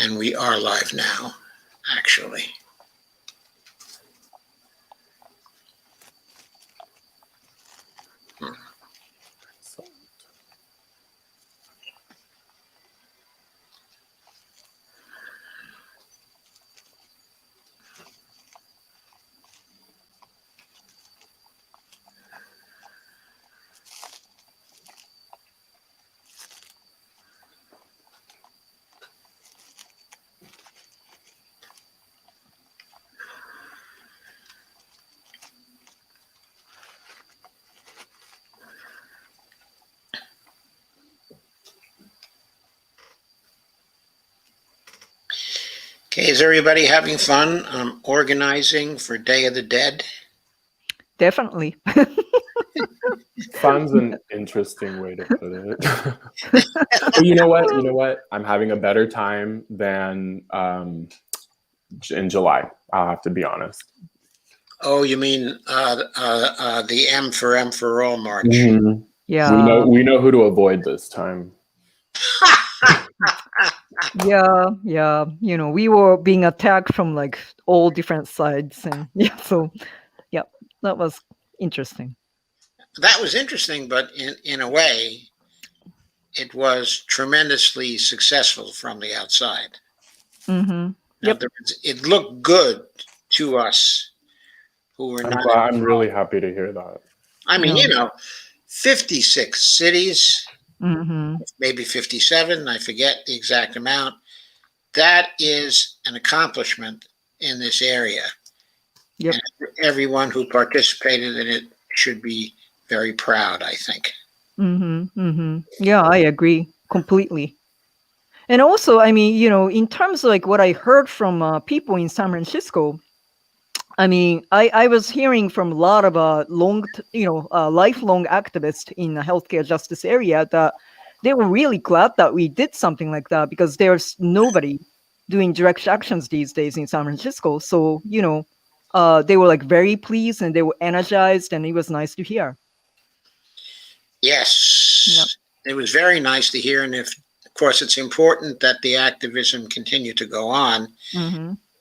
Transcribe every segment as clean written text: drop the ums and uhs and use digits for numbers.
And we are live now, actually. Okay, is everybody having fun organizing for Day of the Dead? Definitely. Fun's an interesting way to put it. But you know what? I'm having a better time than in July. I'll have to be honest. Oh, you mean the M for All March? Mm-hmm. Yeah. We know who to avoid this time. Yeah. You know, we were being attacked from like all different sides, and so that was interesting. That was interesting, but in a way, it was tremendously successful from the outside. Mm-hmm. Yep. It looked good to us who were not. I'm really happy to hear that. I mean, 56 cities, maybe 57, I forget the exact amount. That is an accomplishment in this area. Yep. And everyone who participated in it should be very proud, I think. Yeah, I agree completely. And also, I mean, in terms of like what I heard from people in San Francisco, I mean, I was hearing from a lot of lifelong activists in the healthcare justice area that they were really glad that we did something like that, because there's nobody doing direct actions these days in San Francisco. So, they were like very pleased and they were energized, and it was nice to hear. Yes, It was very nice to hear. And of course, it's important that the activism continue to go on,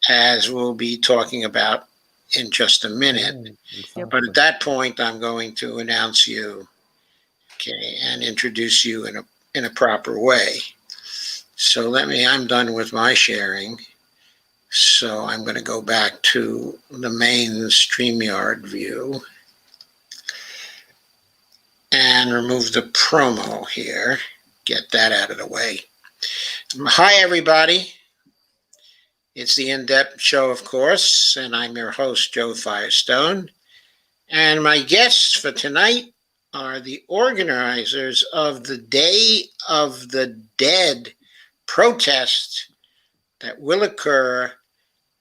as we'll be talking about in just a minute. Exactly. But at that point, I'm going to announce you, and introduce you in a proper way. So I'm done with my sharing. So I'm going to go back to the main StreamYard view and remove the promo here. Get that out of the way. Hi, everybody. It's the In-Depth Show, of course, and I'm your host, Joe Firestone. And my guests for tonight are the organizers of the Day of the Dead protest that will occur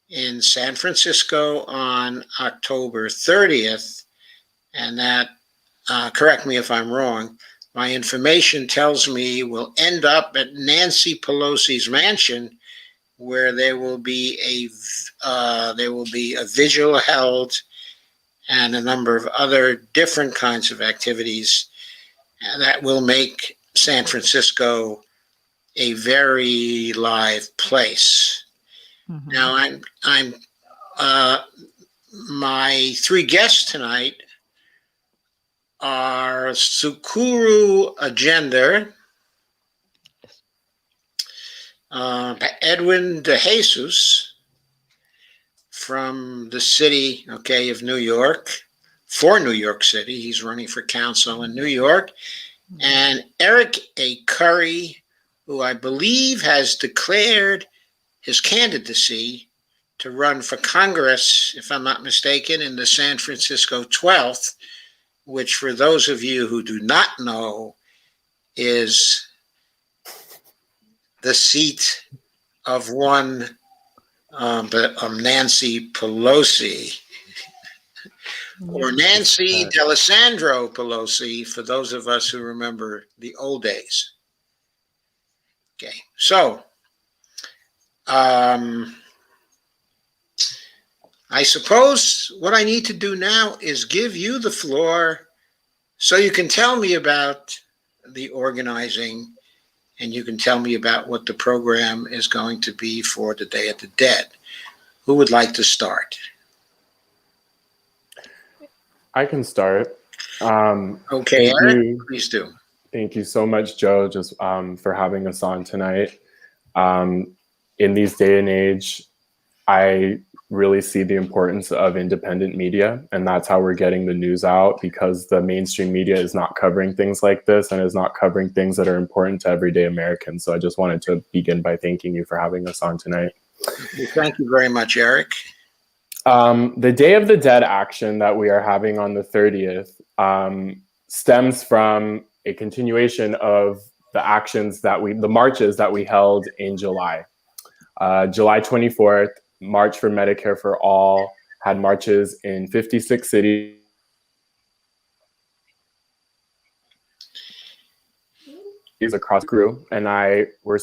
in San Francisco on October 30th. And that, correct me if I'm wrong, my information tells me will end up at Nancy Pelosi's mansion, where there will be a vigil held and a number of other different kinds of activities that will make San Francisco a very live place. Now, my three guests tonight are Sukuru Agender, Edwin De Jesus from the city, of New York, for New York City. He's running for council in New York. And Eric A. Curry, who I believe has declared his candidacy to run for Congress, if I'm not mistaken, in the San Francisco 12th, which for those of you who do not know is the seat of one Nancy Pelosi, or Nancy D'Alessandro Pelosi, for those of us who remember the old days. Okay, so I suppose what I need to do now is give you the floor so you can tell me about the organizing and you can tell me about what the program is going to be for the Day of the Dead. Who would like to start? I can start. Okay, Thank Eric, you. please do. Thank you so much, Joe, just for having us on tonight. In these day and age, I really see the importance of independent media, and that's how we're getting the news out, because the mainstream media is not covering things like this and is not covering things that are important to everyday Americans. So I just wanted to begin by thanking you for having us on tonight. Well, thank you very much, Eric. The Day of the Dead action that we are having on the 30th stems from a continuation of the marches that we held in July. July 24th, March for Medicare for All, had marches in 56 cities across the crew, and I were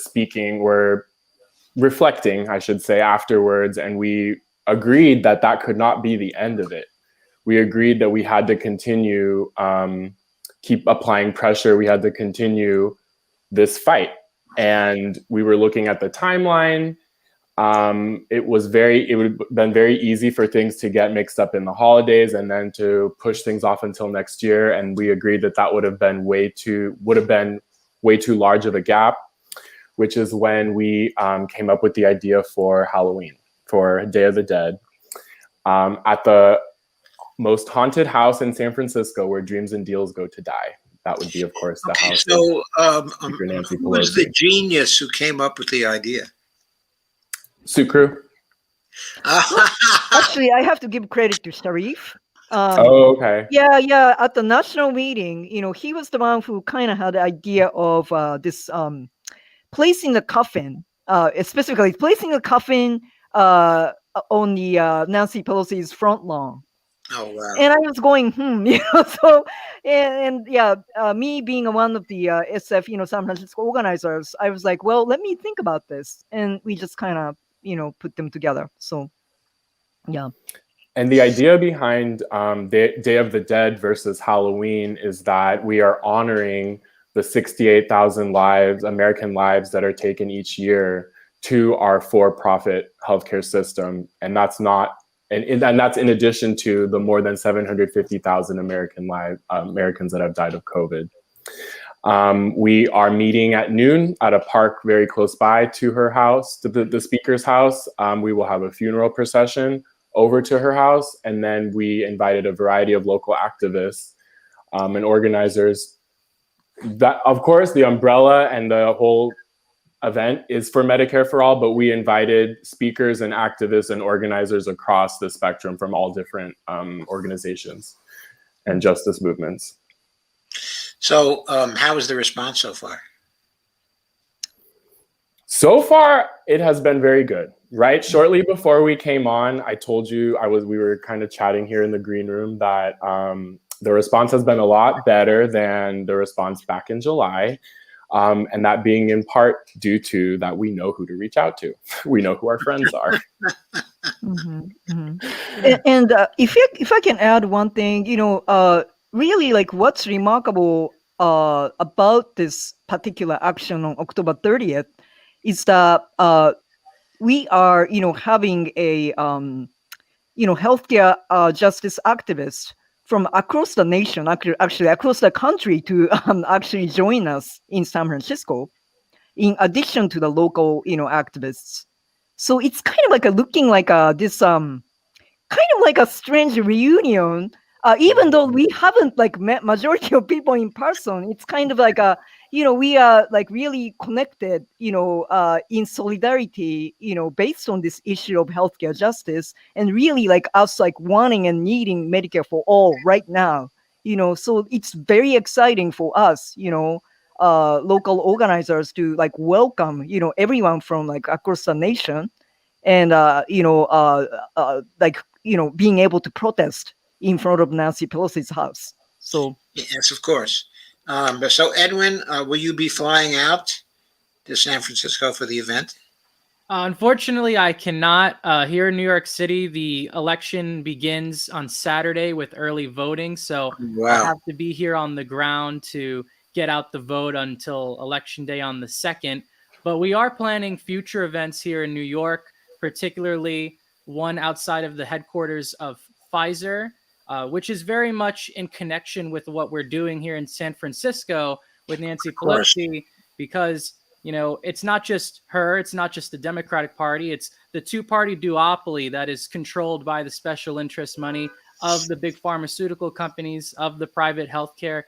reflecting, I should say, afterwards, and we agreed that that could not be the end of it. We agreed that we had to continue, keep applying pressure. We had to continue this fight. And we were looking at the timeline. It would have been very easy for things to get mixed up in the holidays and then to push things off until next year. And we agreed that that would have been way too large of a gap, which is when we came up with the idea for Halloween, for Day of the Dead, at the most haunted house in San Francisco where dreams and deals go to die. That would be, of course, the house. So, Nancy who was the Pelosi. genius who came up with the idea? Sukru. Actually, I have to give credit to Sharif. Okay. Yeah. At the national meeting, he was the one who kind of had the idea of this placing the coffin, specifically placing the coffin on the Nancy Pelosi's front lawn. Oh, wow. And I was going, so, and yeah, me being one of the SF, San Francisco organizers, I was like, well, let me think about this. And we just kind of, put them together. So, yeah. And the idea behind Day of the Dead versus Halloween is that we are honoring the 68,000 American lives that are taken each year to our for-profit healthcare system. And that's not, and that's in addition to the more than 750,000 Americans that have died of COVID. We are meeting at noon at a park very close by to her house, to the speaker's house. We will have a funeral procession over to her house, and then we invited a variety of local activists and organizers. That, of course, the umbrella and the whole event is for Medicare for All, but we invited speakers and activists and organizers across the spectrum from all different organizations and justice movements. So, how is the response so far? So far, it has been very good. Right, shortly before we came on, I told you we were kind of chatting here in the green room that the response has been a lot better than the response back in July. And that being in part due to that we know who to reach out to. We know who our friends are. And if I can add one thing, really like what's remarkable about this particular action on October 30th is that we are, having a, healthcare justice activists from across the nation, actually across the country, to actually join us in San Francisco, in addition to the local, activists. So it's kind of like looking like this kind of like a strange reunion. Even though we haven't like met majority of people in person, it's kind of like we are like really connected, in solidarity, based on this issue of healthcare justice, and really like us like wanting and needing Medicare for all right now, so it's very exciting for us, local organizers to like welcome, everyone from like across the nation, and being able to protest in front of Nancy Pelosi's house. So yes, of course. So Edwin, will you be flying out to San Francisco for the event? Unfortunately, I cannot. Here in New York City, the election begins on Saturday with early voting. So Wow. I have to be here on the ground to get out the vote until election day on the 2nd. But we are planning future events here in New York, particularly one outside of the headquarters of Pfizer, which is very much in connection with what we're doing here in San Francisco with Nancy Pelosi, because, you know, it's not just her, it's not just the Democratic Party, it's the two-party duopoly that is controlled by the special interest money of the big pharmaceutical companies, of the private healthcare,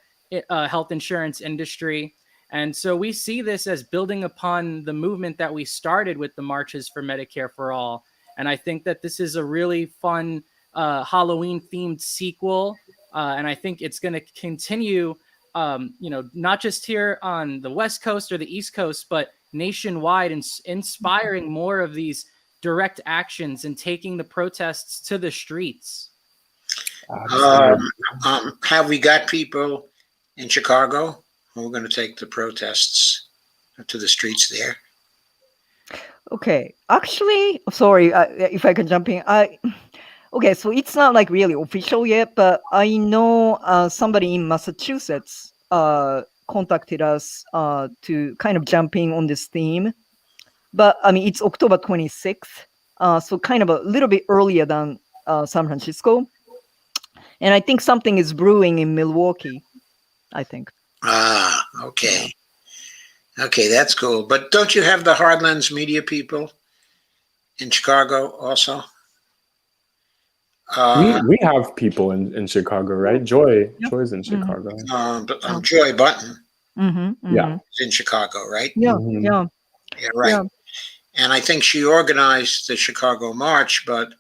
health insurance industry. And so we see this as building upon the movement that we started with the marches for Medicare for All. And I think that this is a really fun Halloween-themed sequel. And I think it's going to continue, you know, not just here on the West Coast or the East Coast, but nationwide, and inspiring more of these direct actions and taking the protests to the streets. Have we got people in Chicago who are going to take the protests to the streets there? Okay, actually, sorry if I can jump in. Okay, so it's not like really official yet, but I know somebody in Massachusetts contacted us to kind of jump in on this theme. But I mean, it's October 26th, so kind of a little bit earlier than San Francisco. And I think something is brewing in Milwaukee, I think. Ah, okay. Okay, that's cool. But don't you have the Hardlands media people in Chicago also? We have people in Chicago, right? Joy's in Chicago. Joy Button Yeah. is in Chicago, right? Yeah, Yeah, right. Yeah. And I think she organized the Chicago March, but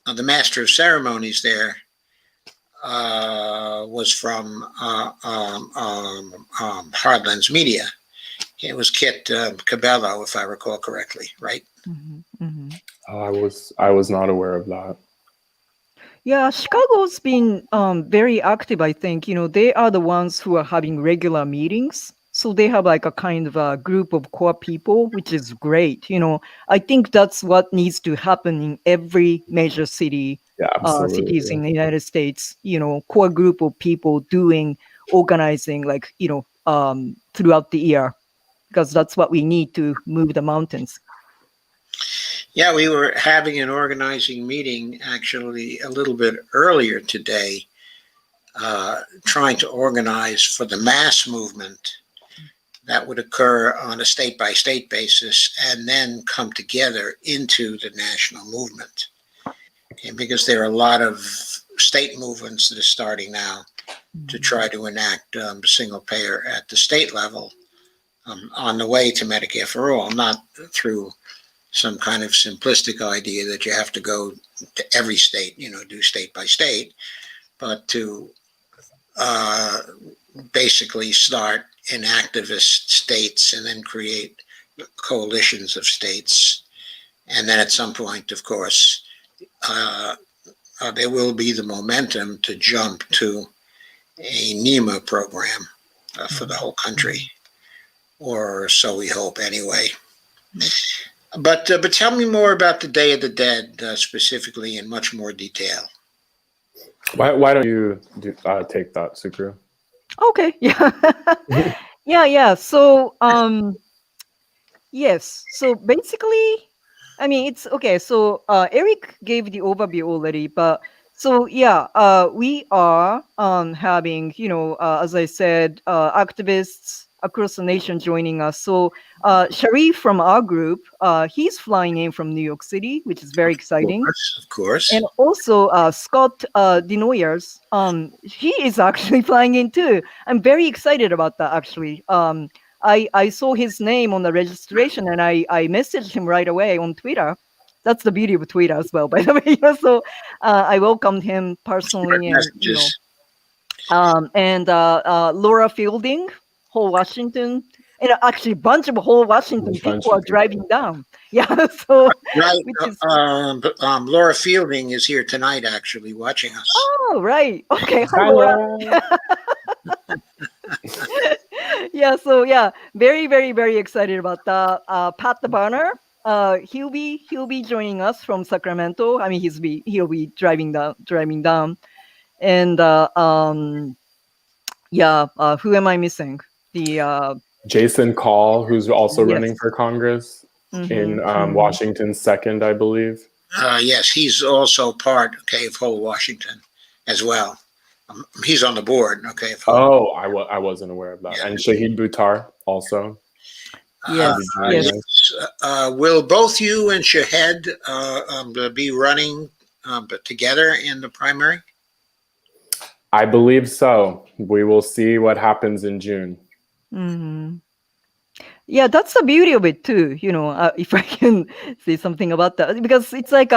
the master of ceremonies there was from Hardlands Media. It was Kit Cabello, if I recall correctly, right? Oh, I was not aware of that. Yeah, Chicago's been very active, I think. You know, they are the ones who are having regular meetings. So they have like a kind of a group of core people, which is great. You know, I think that's what needs to happen in every major city, cities in the United States. You know, core group of people organizing, like, you know, throughout the year, because that's what we need to move the mountains. Yeah, we were having an organizing meeting actually a little bit earlier today, trying to organize for the mass movement that would occur on a state-by-state basis and then come together into the national movement. Okay, because there are a lot of state movements that are starting now to try to enact single payer at the state level on the way to Medicare for All, not through some kind of simplistic idea that you have to go to every state, you know, do state by state, but to basically start in activist states and then create coalitions of states. And then at some point, of course, there will be the momentum to jump to a NEMA program for the whole country, or so we hope anyway. But tell me more about the Day of the Dead, specifically in much more detail. Why don't you take that, Sukru? Okay. Yeah. Yeah. So, yes. So basically, I mean, it's okay. So, Eric gave the overview already, but so yeah, we are having, you know, as I said, activists across the nation joining us. So, Sharif from our group, he's flying in from New York City, which is very exciting. Of course. And also Scott Denoyers, he is actually flying in too. I'm very excited about that, actually. I saw his name on the registration and I messaged him right away on Twitter. That's the beauty of Twitter as well, by the way. So I welcomed him personally. And, you know, and Laura Fielding, Whole Washington. And actually, a bunch of whole Washington people are driving down. Yeah, so right. Laura Fielding is here tonight, actually, watching us. Oh, right. Okay. Hi, Laura. Yeah. So yeah, very, very, very excited about that. Pat the Burner. He'll be joining us from Sacramento. I mean, he'll be driving down, and Yeah. Who am I missing? The Jason Call, who's also yes. running for Congress in Mhm. Washington's 2nd, I believe. Yes, he's also part, okay, of Whole Washington as well. He's on the board, okay. Of Whole, Oh, I wasn't aware of that. Yeah. And Shahid Buttar also. Yes. Yes. yes. Will both you and Shahed be running together in the primary? I believe so. We will see what happens in June. Mhm. Yeah, that's the beauty of it too. If I can say something about that, because it's like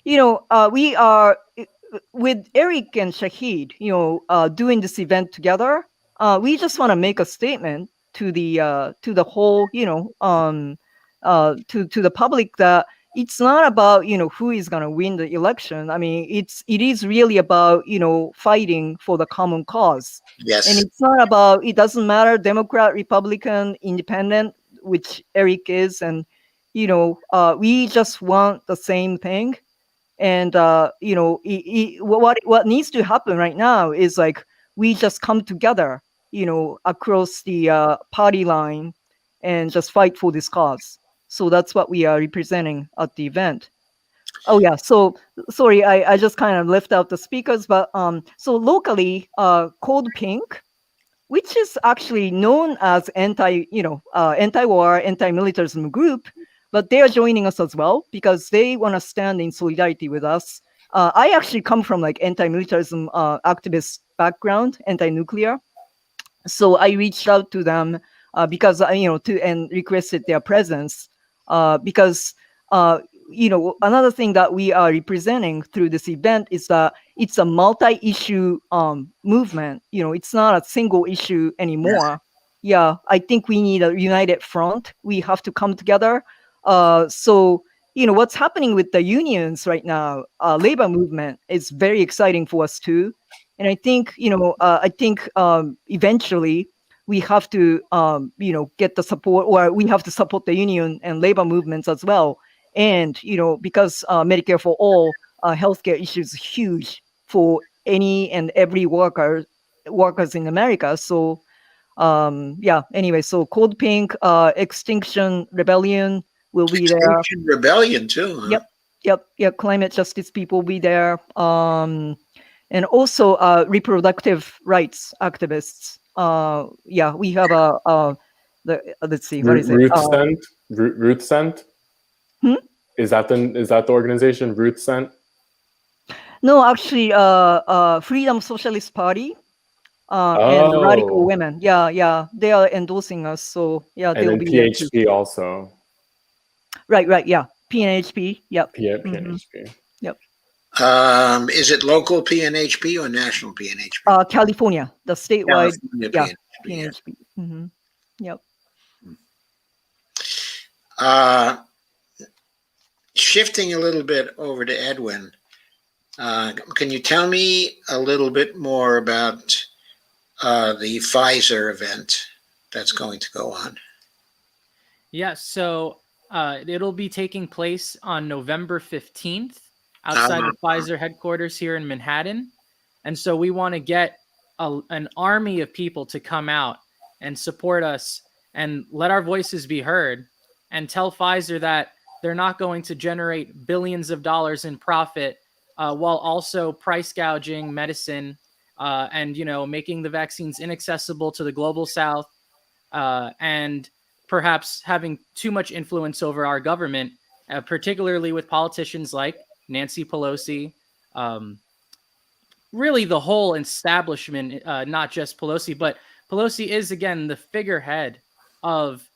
we are with Eric and Shahid, doing this event together. We just want to make a statement to the whole, to the public that it's not about who is going to win the election. I mean, it is really about fighting for the common cause. And Yes. it's not about, it doesn't matter, Democrat, Republican, Independent, which Eric is. And, we just want the same thing. And, what needs to happen right now is like, we just come together, across the party line and just fight for this cause. So that's what we are representing at the event. Oh yeah. So sorry, I just kind of left out the speakers, but so locally, Code Pink, which is actually known as anti-war, anti-militarism group, but they are joining us as well because they want to stand in solidarity with us. I actually come from like anti-militarism activist background, anti-nuclear. So I reached out to them because and requested their presence because another thing that we are representing through this event is that it's a multi-issue movement. It's not a single issue anymore. Yeah, I think we need a united front. We have to come together. So what's happening with the unions right now, labor movement, is very exciting for us too. And I think, eventually we have to, get the support, or we have to support the union and labor movements as well. And, because Medicare for all, healthcare issues huge for any and every workers in America. So, yeah, anyway, so Cold Pink, Extinction Rebellion will be there. Extinction Rebellion too, huh? Yep. Climate justice people will be there. And also reproductive rights activists. Yeah, we have let's see, what is it? Ruth Sent? Hmm? Is that the organization, Ruth Sent? No, actually, Freedom Socialist Party and Radical Women. Yeah, they are endorsing us. So yeah, And they'll then be there too. PHP also. Right. Yeah, PNHP. Yep. PNHP. Yep. Is it local PNHP or national PNHP? California, the statewide. California Yeah, PNHP. Mm-hmm. Yep. Shifting a little bit over to Edwin, can you tell me a little bit more about the Pfizer event that's going to go on? Yes, so it'll be taking place on November 15th outside the Pfizer headquarters here in Manhattan. And so we want to get an army of people to come out and support us and let our voices be heard and tell Pfizer that they're not going to generate billions of dollars in profit while also price gouging medicine and, making the vaccines inaccessible to the global South and perhaps having too much influence over our government, particularly with politicians like Nancy Pelosi, really the whole establishment, not just Pelosi, but Pelosi is, again, the figurehead of,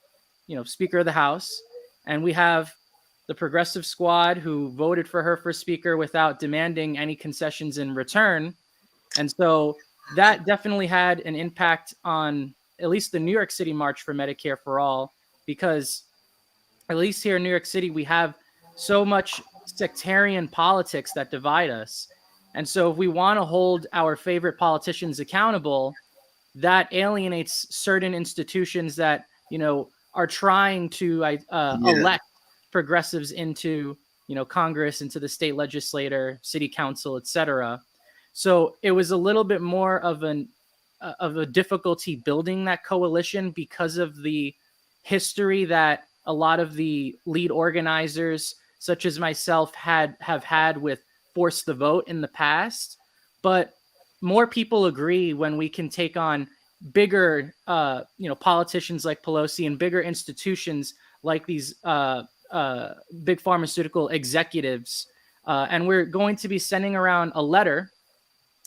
Speaker of the House. And we have the Progressive Squad who voted for her for Speaker without demanding any concessions in return. And so that definitely had an impact on at least the New York City March for Medicare for All, because at least here in New York City, we have so much sectarian politics that divide us. And so if we want to hold our favorite politicians accountable, that alienates certain institutions that, are trying to elect progressives into, Congress, into the state legislature, city council, etc. So it was a little bit more of an of a difficulty building that coalition because of the history that a lot of the lead organizers, such as myself, have had with Force the Vote in the past. But more people agree when we can take on bigger, politicians like Pelosi and bigger institutions like these big pharmaceutical executives. And we're going to be sending around a letter.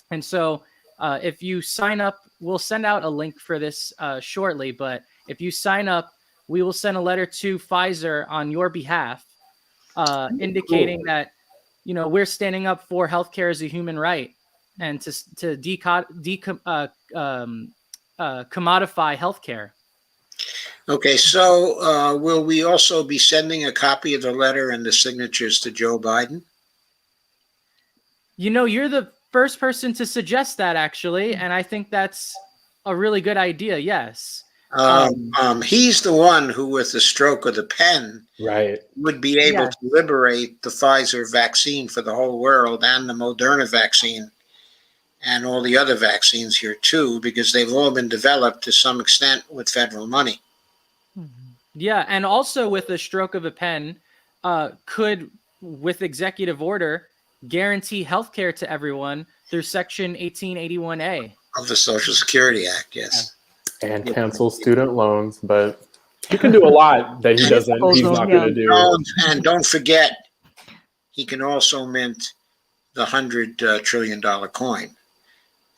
And so if you sign up, we'll send out a link for this shortly. But if you sign up, we will send a letter to Pfizer on your behalf, indicating that, we're standing up for healthcare as a human right and to commodify healthcare. Okay, so will we also be sending a copy of the letter and the signatures to Joe Biden? You're the first person to suggest that, actually, and I think that's a really good idea. Yes. He's the one who, with the stroke of the pen, Right. would be able to liberate the Pfizer vaccine for the whole world and the Moderna vaccine and all the other vaccines here too, because they've all been developed to some extent with federal money. Yeah, and also with a stroke of a pen, could, with executive order, guarantee healthcare to everyone through Section 1881A of the Social Security Act, yes. And cancel student loans, but he can do a lot that he's not going to do. And don't forget, he can also mint the $100 trillion coin.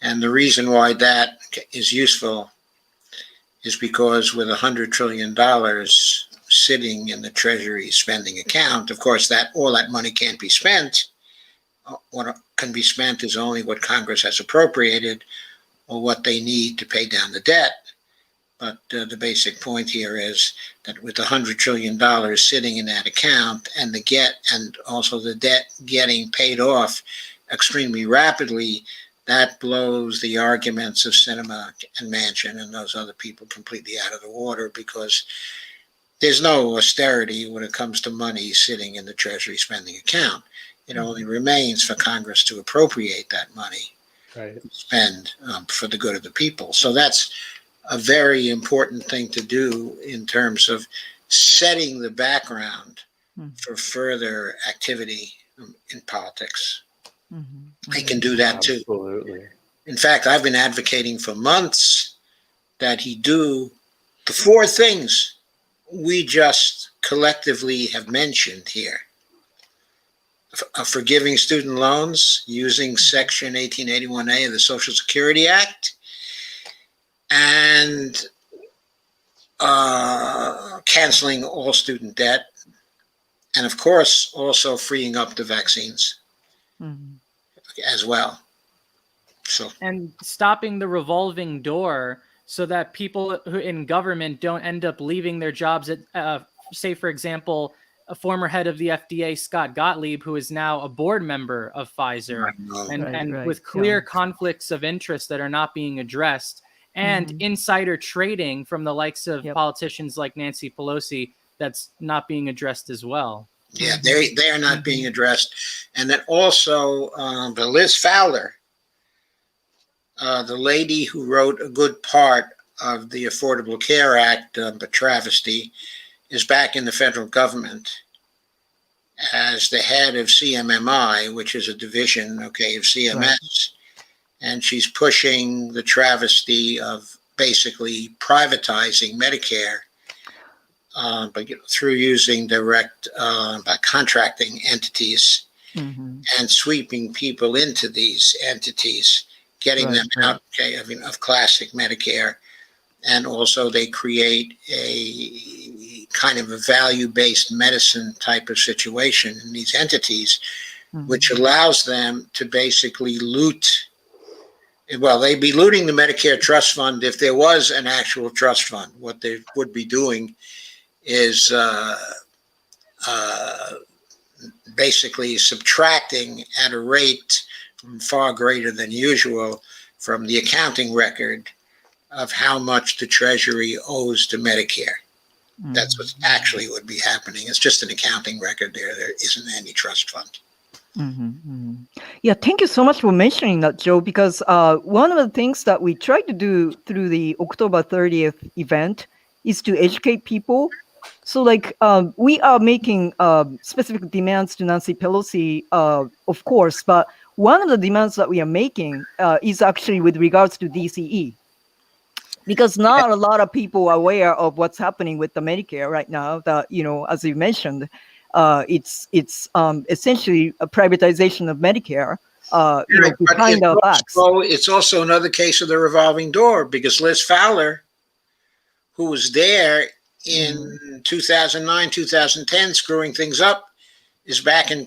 And the reason why that is useful is because with $100 trillion sitting in the Treasury spending account, of course, all that money can't be spent. What can be spent is only what Congress has appropriated or what they need to pay down the debt. But the basic point here is that with $100 trillion sitting in that account and also the debt getting paid off extremely rapidly, that blows the arguments of Sinema and Manchin and those other people completely out of the water, because there's no austerity when it comes to money sitting in the Treasury spending account. It only remains for Congress to appropriate that money, right, spend for the good of the people. So that's a very important thing to do in terms of setting the background for further activity in politics. They can do that too. Absolutely. In fact, I've been advocating for months that he do the four things we just collectively have mentioned here. Forgiving student loans using Section 1881A of the Social Security Act, and canceling all student debt, and of course also freeing up the vaccines as well. So, and stopping the revolving door so that people who in government don't end up leaving their jobs at, say, for example, a former head of the FDA, Scott Gottlieb, who is now a board member of Pfizer, with clear conflicts of interest that are not being addressed, and insider trading from the likes of politicians like Nancy Pelosi that's not being addressed as well. Yeah, they are not being addressed. And then also the Liz Fowler, the lady who wrote a good part of the Affordable Care Act, a travesty, is back in the federal government as the head of CMMI, which is a division, of CMS. Right. And she's pushing the travesty of basically privatizing Medicare, but through using direct by contracting entities and sweeping people into these entities, getting them out of classic Medicare. And also they create a kind of a value-based medicine type of situation in these entities, which allows them to basically loot. Well, they'd be looting the Medicare trust fund if there was an actual trust fund. What they would be doing is basically subtracting at a rate far greater than usual from the accounting record of how much the Treasury owes to Medicare. That's what actually would be happening. It's just an accounting record there. There isn't any trust fund. Yeah, thank you so much for mentioning that, Joe, because one of the things that we tried to do through the October 30th event is to educate people. So like we are making specific demands to Nancy Pelosi, of course, but one of the demands that we are making is actually with regards to DCE. Because not a lot of people are aware of what's happening with the Medicare right now. That, you know, as you mentioned, it's essentially a privatization of Medicare. You know, Right, but behind our backs. it's also another case of the revolving door, because Liz Fowler, who was there in 2009, 2010, screwing things up, is back in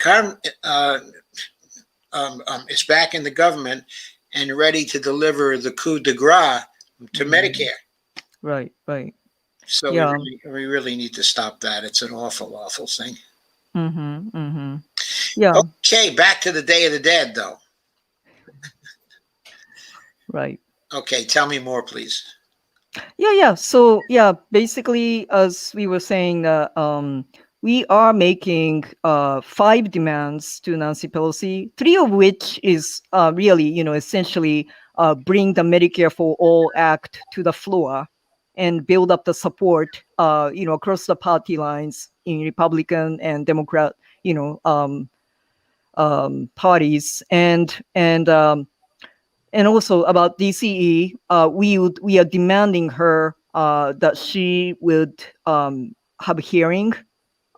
is back in the government and ready to deliver the coup de grace to Medicare. Right, right. So Yeah. we really need to stop that. It's an awful, awful thing. Yeah. Okay, back to the Day of the Dead, though. Right. Okay, tell me more, please. Yeah. So yeah, basically, as we were saying, we are making 5 demands to Nancy Pelosi, 3 of which is really, you know, essentially bring the Medicare for All Act to the floor and build up the support, you know, across the party lines in Republican and Democrat, you know, parties, and also about DCE, we are demanding her that she would have a hearing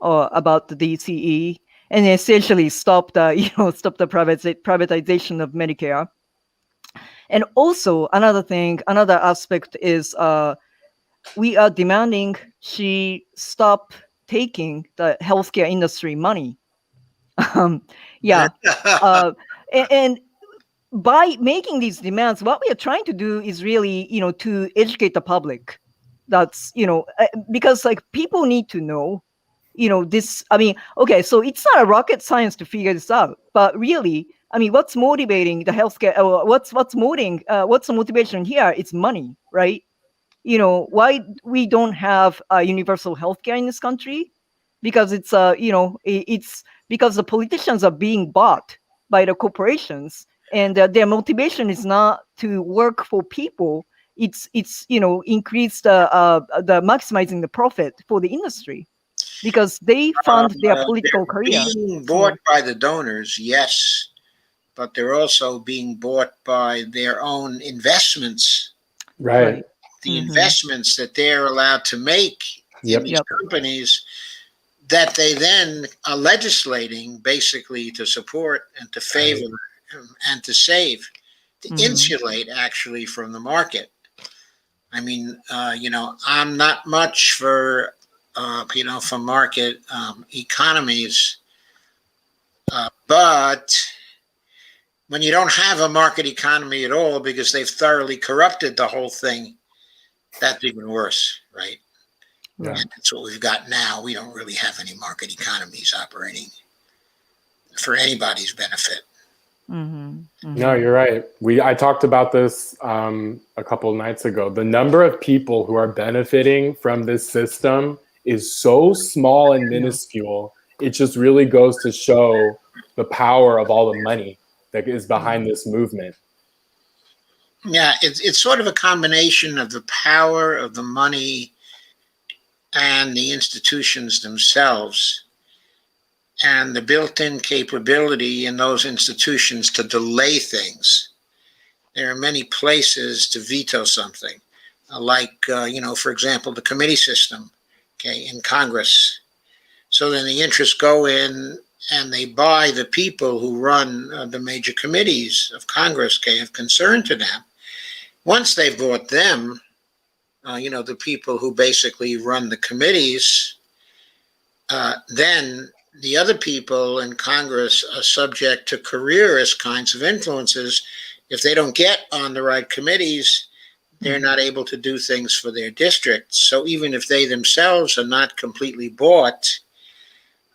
about the DCE and essentially stop the privatization of Medicare. And also another aspect is we are demanding she stop taking the healthcare industry money. And by making these demands, what we are trying to do is really, you know, to educate the public. That's, you know, because like people need to know, you know, this. I mean, okay, so it's not a rocket science to figure this out, but really, I mean, what's motivating the healthcare? What's the motivation here? It's money, right? You know, why we don't have universal healthcare in this country? Because it's you know, it's because the politicians are being bought by the corporations, and their motivation is not to work for people. It's you know, increase the maximizing the profit for the industry, because they fund their political career. Being bought by the donors, yes, but they're also being bought by their own investments. Right. The investments that they're allowed to make in these companies that they then are legislating basically to support and to favor and to save, to insulate actually from the market. I mean, you know, I'm not much for, you know, for market economies, but when you don't have a market economy at all because they've thoroughly corrupted the whole thing, that's even worse, right? Yeah. And that's what we've got now. We don't really have any market economies operating for anybody's benefit. No, you're right. I talked about this a couple of nights ago. The number of people who are benefiting from this system is so small and minuscule. It just really goes to show the power of all the money that is behind this movement. Yeah, it's sort of a combination of the power of the money and the institutions themselves, and the built-in capability in those institutions to delay things. There are many places to veto something, like, you know, for example, the committee system, okay, in Congress. So then the interests go in and they buy the people who run the major committees of Congress, okay, of concern to them. Once they've bought them, you know, the people who basically run the committees, then the other people in Congress are subject to careerist kinds of influences. If they don't get on the right committees, they're not able to do things for their districts. So even if they themselves are not completely bought,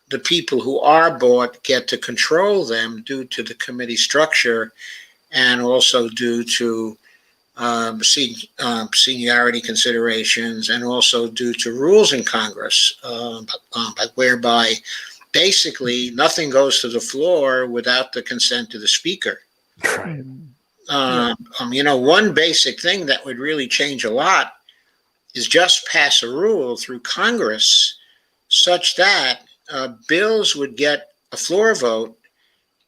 the people who are bought get to control them due to the committee structure and also due to seniority considerations, and also due to rules in Congress, whereby basically nothing goes to the floor without the consent of the speaker. Right. One basic thing that would really change a lot is just pass a rule through Congress such that bills would get a floor vote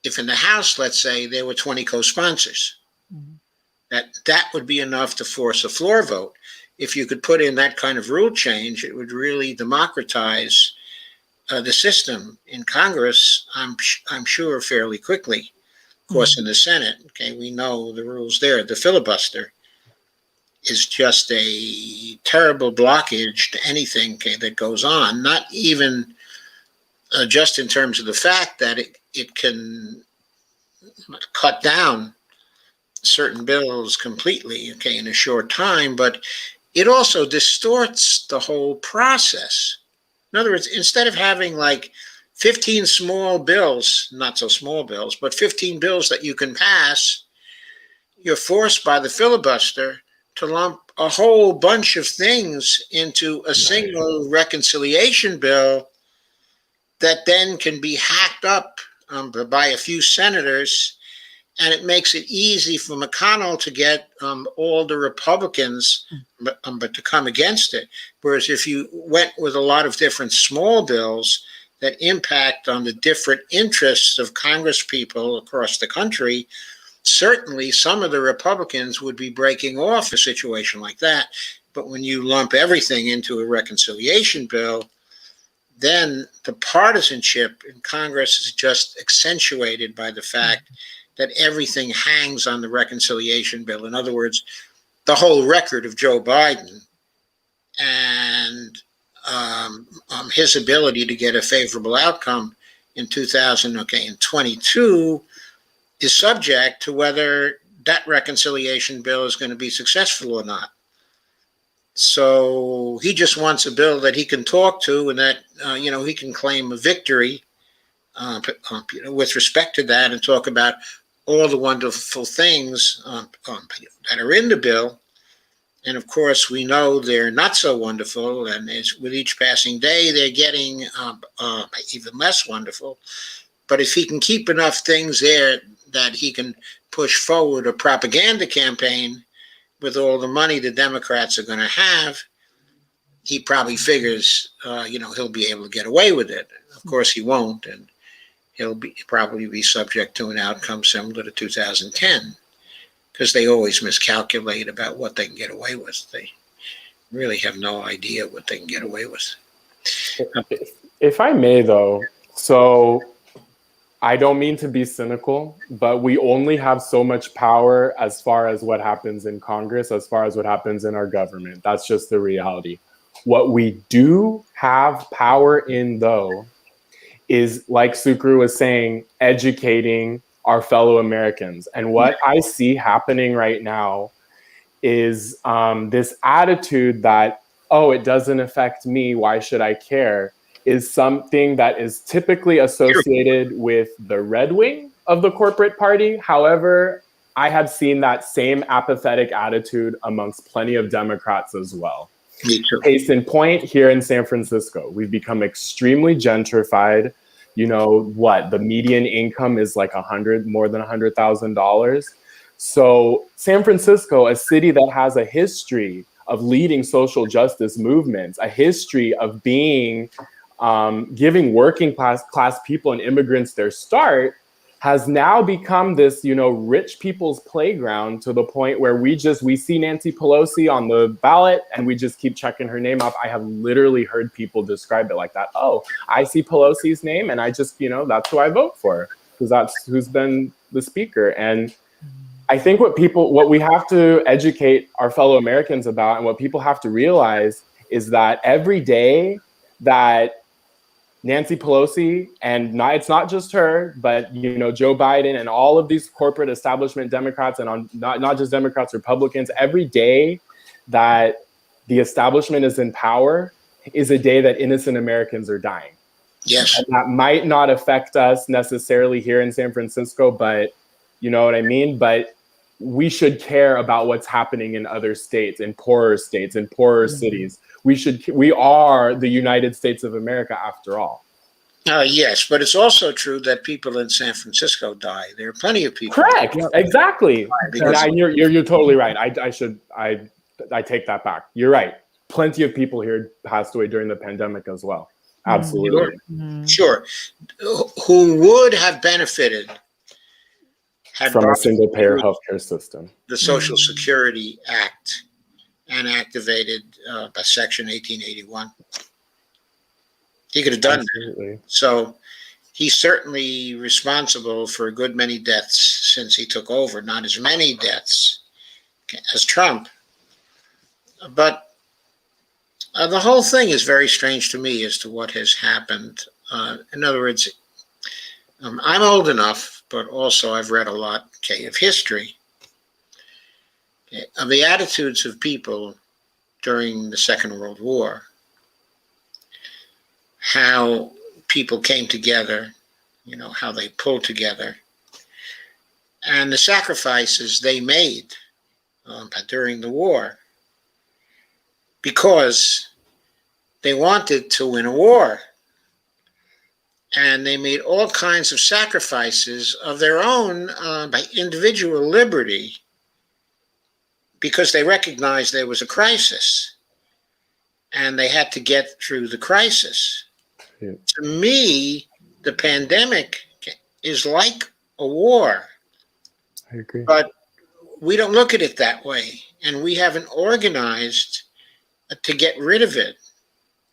if in the House, let's say, there were 20 co-sponsors. That would be enough to force a floor vote. If you could put in that kind of rule change, it would really democratize the system in Congress, I'm sure, fairly quickly. Of course, in the Senate, okay, we know the rules there. The filibuster is just a terrible blockage to anything, okay, that goes on, not even just in terms of the fact that it can cut down certain bills completely, okay, in a short time, but it also distorts the whole process. In other words, instead of having like 15 small bills, not so small bills, but 15 bills that you can pass, you're forced by the filibuster to lump a whole bunch of things into a single reconciliation bill that then can be hacked up by a few senators. And it makes it easy for McConnell to get all the Republicans but to come against it. Whereas if you went with a lot of different small bills that impact on the different interests of Congress people across the country, certainly some of the Republicans would be breaking off a situation like that. But when you lump everything into a reconciliation bill, then the partisanship in Congress is just accentuated by the fact that everything hangs on the reconciliation bill. In other words, the whole record of Joe Biden and his ability to get a favorable outcome in 2022 is subject to whether that reconciliation bill is going to be successful or not. So he just wants a bill that he can talk to and that, he can claim a victory with respect to that and talk about all the wonderful things that are in the bill. And of course, we know they're not so wonderful. And with each passing day, they're getting even less wonderful. But if he can keep enough things there that he can push forward a propaganda campaign with all the money the Democrats are going to have, he probably figures, he'll be able to get away with it. Of course, he won't. And he'll probably be subject to an outcome similar to 2010, because they always miscalculate about what they can get away with. They really have no idea what they can get away with. If I may, though, so I don't mean to be cynical, but we only have so much power as far as what happens in Congress, as far as what happens in our government. That's just the reality. What we do have power in, though, is, like Sukru was saying, educating our fellow Americans. And what I see happening right now is this attitude that, oh, it doesn't affect me, why should I care, is something that is typically associated with the red wing of the corporate party. However, I have seen that same apathetic attitude amongst plenty of Democrats as well. Me too. Case in point, here in San Francisco, we've become extremely gentrified. The median income is like more than $100,000. So San Francisco, a city that has a history of leading social justice movements, a history of being giving working class people and immigrants their start, has now become this, rich people's playground, to the point where we see Nancy Pelosi on the ballot and we just keep checking her name off. I have literally heard people describe it like that. Oh, I see Pelosi's name and I just, that's who I vote for, because that's who's been the speaker. And I think what we have to educate our fellow Americans about, and what people have to realize, is that every day that Nancy Pelosi, and it's not just her, but Joe Biden and all of these corporate establishment Democrats, and not just Democrats, Republicans, every day that the establishment is in power is a day that innocent Americans are dying. Yes. And that might not affect us necessarily here in San Francisco, but you know what I mean? But we should care about what's happening in other states, in poorer cities. We are the United States of America after all. Yes, but it's also true that people in San Francisco die. There are plenty of people. Correct. Yep. Exactly. Because- And you're totally right. I take that back. You're right. Plenty of people here passed away during the pandemic as well. Absolutely. Sure. Who would have benefited had From a Bobby single payer used healthcare system. the Social Security Act and activated by Section 1881. He could have done that. Absolutely. So he's certainly responsible for a good many deaths since he took over. Not as many deaths as Trump, but the whole thing is very strange to me as to what has happened. In other words, I'm old enough, but also I've read a lot of history of the attitudes of people during the Second World War, how people came together, how they pulled together, and the sacrifices they made during the war because they wanted to win a war. And they made all kinds of sacrifices of their own by individual liberty because they recognized there was a crisis and they had to get through the crisis. Yeah. To me, the pandemic is like a war. I agree. But we don't look at it that way. And we haven't organized to get rid of it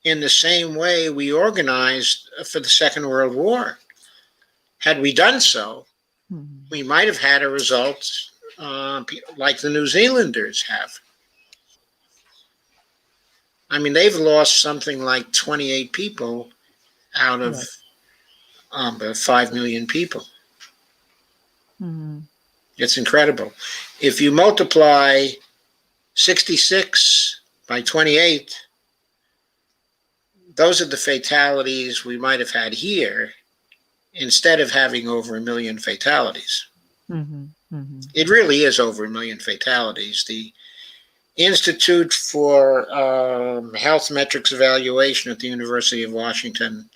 in the same way we organized for the Second World War. Had we done so, we might have had a result like the New Zealanders have. I mean, they've lost something like 28 people out of 5 million people. It's incredible. If you multiply 66 by 28, those are the fatalities we might have had here instead of having over 1 million fatalities. It really is over 1 million fatalities. The Institute for Health Metrics Evaluation at the University of Washington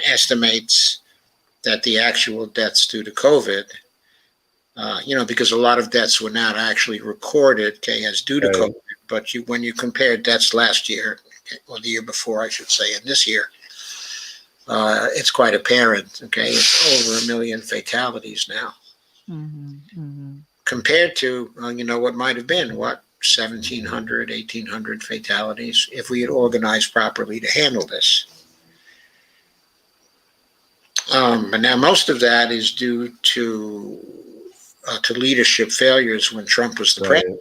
estimates that the actual deaths due to COVID, because a lot of deaths were not actually recorded as due to COVID, but when you compare deaths last year, or the year before, I should say, and this year, it's quite apparent. It's over 1 million fatalities now, compared to what might have been 1,700, 1,800 fatalities if we had organized properly to handle this. But now most of that is due to leadership failures when Trump was the president.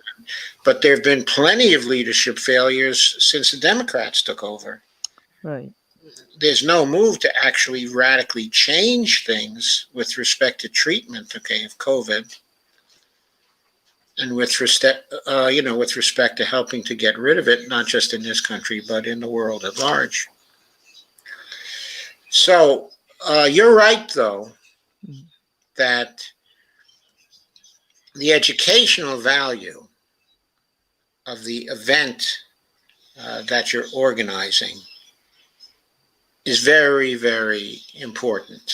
But there have been plenty of leadership failures since the Democrats took over. Right. There's no move to actually radically change things with respect to treatment, of COVID, and with respect to helping to get rid of it, not just in this country, but in the world at large. So you're right, though, that the educational value of the event that you're organizing is very, very important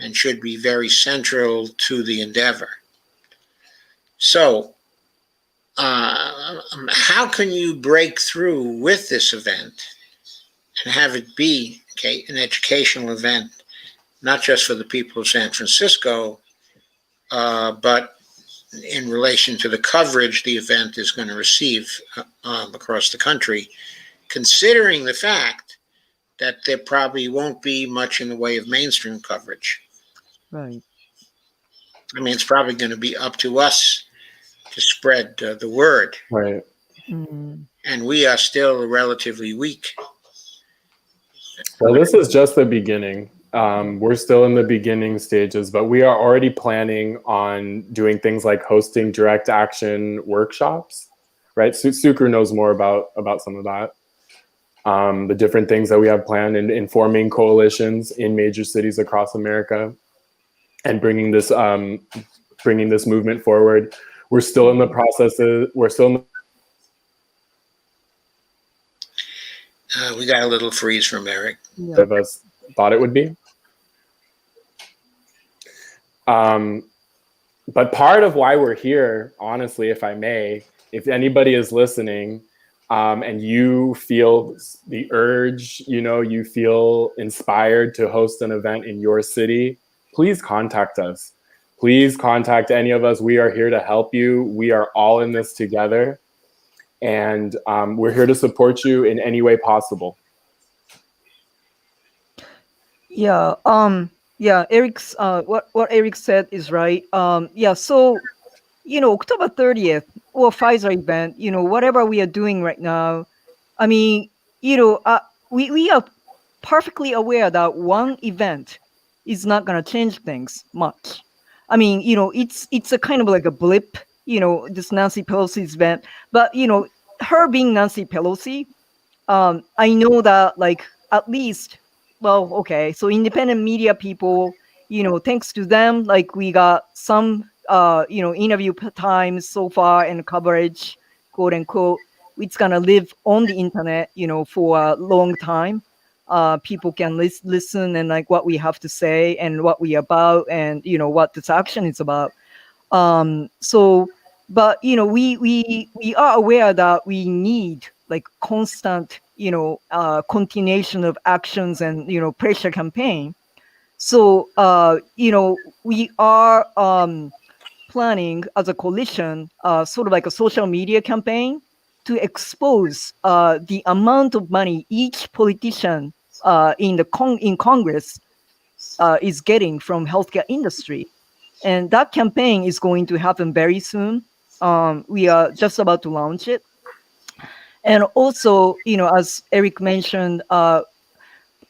and should be very central to the endeavor. So, how can you break through with this event and have it be an educational event, not just for the people of San Francisco, but in relation to the coverage the event is going to receive across the country, considering the fact that there probably won't be much in the way of mainstream coverage. Right. I mean, it's probably going to be up to us to spread the word. Right. And we are still relatively weak. Well, this is just the beginning. We're still in the beginning stages, but we are already planning on doing things like hosting direct action workshops, right? Sucre knows more about some of that. The different things that we have planned in forming coalitions in major cities across America and bringing this movement forward. We're still in the processes. We got a little freeze from Eric. Yeah. Of us thought it would be. But part of why we're here, honestly, if I may, if anybody is listening, and you feel the urge, you feel inspired to host an event in your city, please contact us. Please contact any of us. We are here to help you. We are all in this together. And we're here to support you in any way possible. Yeah. Yeah. Eric's what Eric said is right. Yeah. So October 30th or Pfizer event, whatever we are doing right now, I mean, we are perfectly aware that one event is not going to change things much. I mean, it's a kind of like a blip, this Nancy Pelosi's event, but her being Nancy Pelosi, I know that like at least, well, okay, so independent media people, thanks to them, like we got some interview times so far and coverage, quote unquote. It's gonna live on the internet, for a long time. People can listen and like what we have to say and what we about and what this action is about. So, but we are aware that we need like constant continuation of actions and pressure campaign. So we are planning as a coalition sort of like a social media campaign to expose the amount of money each politician in Congress is getting from healthcare industry. And that campaign is going to happen very soon. We are just about to launch it. And also, as Eric mentioned,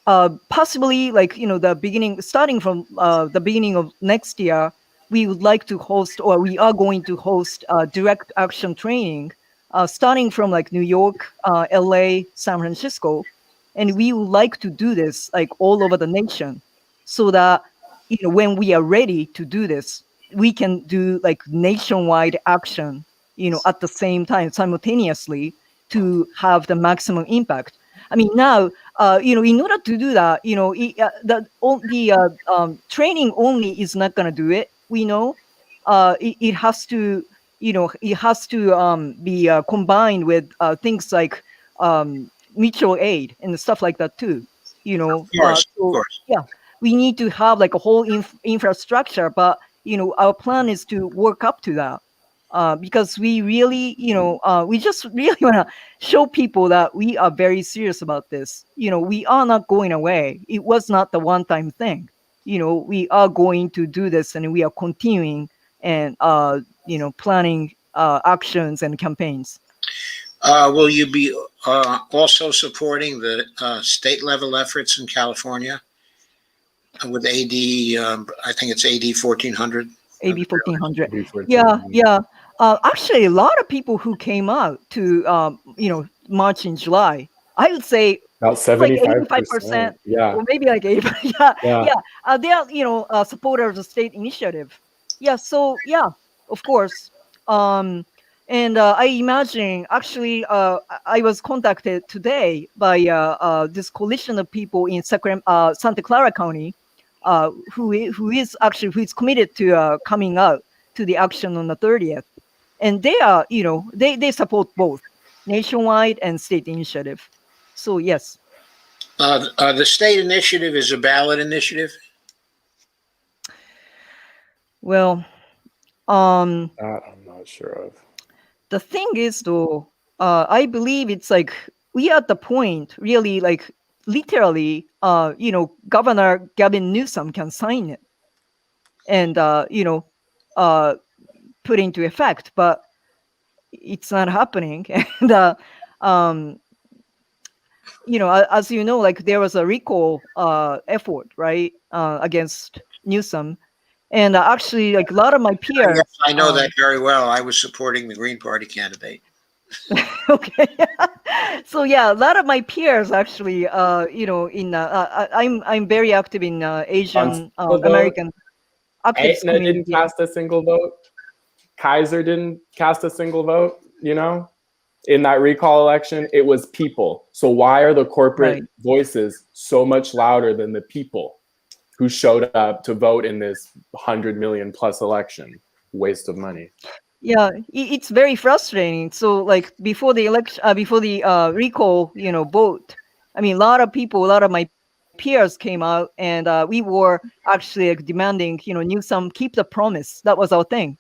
possibly like, starting from the beginning of next year, we would like to host, or we are going to host direct action training, starting from like New York, LA, San Francisco. And we would like to do this like all over the nation so that, when we are ready to do this, we can do like nationwide action, at the same time, simultaneously, to have the maximum impact. I mean, now, in order to do that, the training only is not going to do it. We know it has to, be combined with things like mutual aid and stuff like that too. Of course. Yeah, we need to have like a whole infrastructure, but our plan is to work up to that. Because we really, we just really want to show people that we are very serious about this. We are not going away. It was not the one-time thing. We are going to do this, and we are continuing and planning actions and campaigns. Will you be also supporting the state level efforts in California with AD? I think it's AD 1400. AB 1400. Yeah. Actually, a lot of people who came out to march in July, I would say about 75%. Yeah, or maybe like 80. Yeah. They are supporters of the state initiative. Yeah. So yeah, of course. And I imagine actually, I was contacted today by this coalition of people in Santa Clara County, who is committed to coming out to the action on the 30th, and they are they support both nationwide and state initiative. So yes. The state initiative is a ballot initiative. Well, that I'm not sure of. The thing is, though, I believe it's like we are at the point, really, like literally, Governor Gavin Newsom can sign it and put into effect, but it's not happening. And as you know, like there was a recall effort, right, against Newsom. And actually, like a lot of my peers. Yes, I know that very well. I was supporting the Green Party candidate. Okay. So yeah, a lot of my peers actually, I'm very active in Asian American activists Aetna didn't cast a single vote. Kaiser didn't cast a single vote. in that recall election, it was people. So why are the corporate voices so much louder than the people who showed up to vote in this 100 million plus election? Waste of money. Yeah, it's very frustrating. So like before the election, before the recall, vote, I mean, a lot of people, a lot of my peers came out, and we were actually like demanding, Newsom, keep the promise. That was our thing,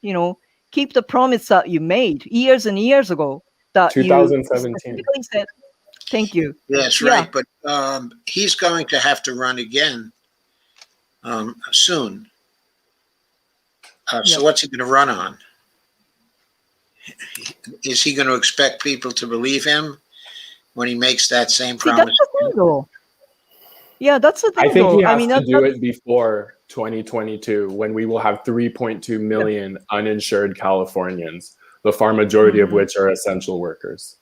keep the promise that you made years and years ago, that you 2017. specifically said. Thank you. Yes, Yeah. right. But he's going to have to run again soon. So what's he going to run on? Is he going to expect people to believe him when he makes that same promise? That's the thing, though. Yeah, that's the thing. I think he has to that's do it before 2022, when we will have 3.2 million uninsured Californians, the far majority of which are essential workers,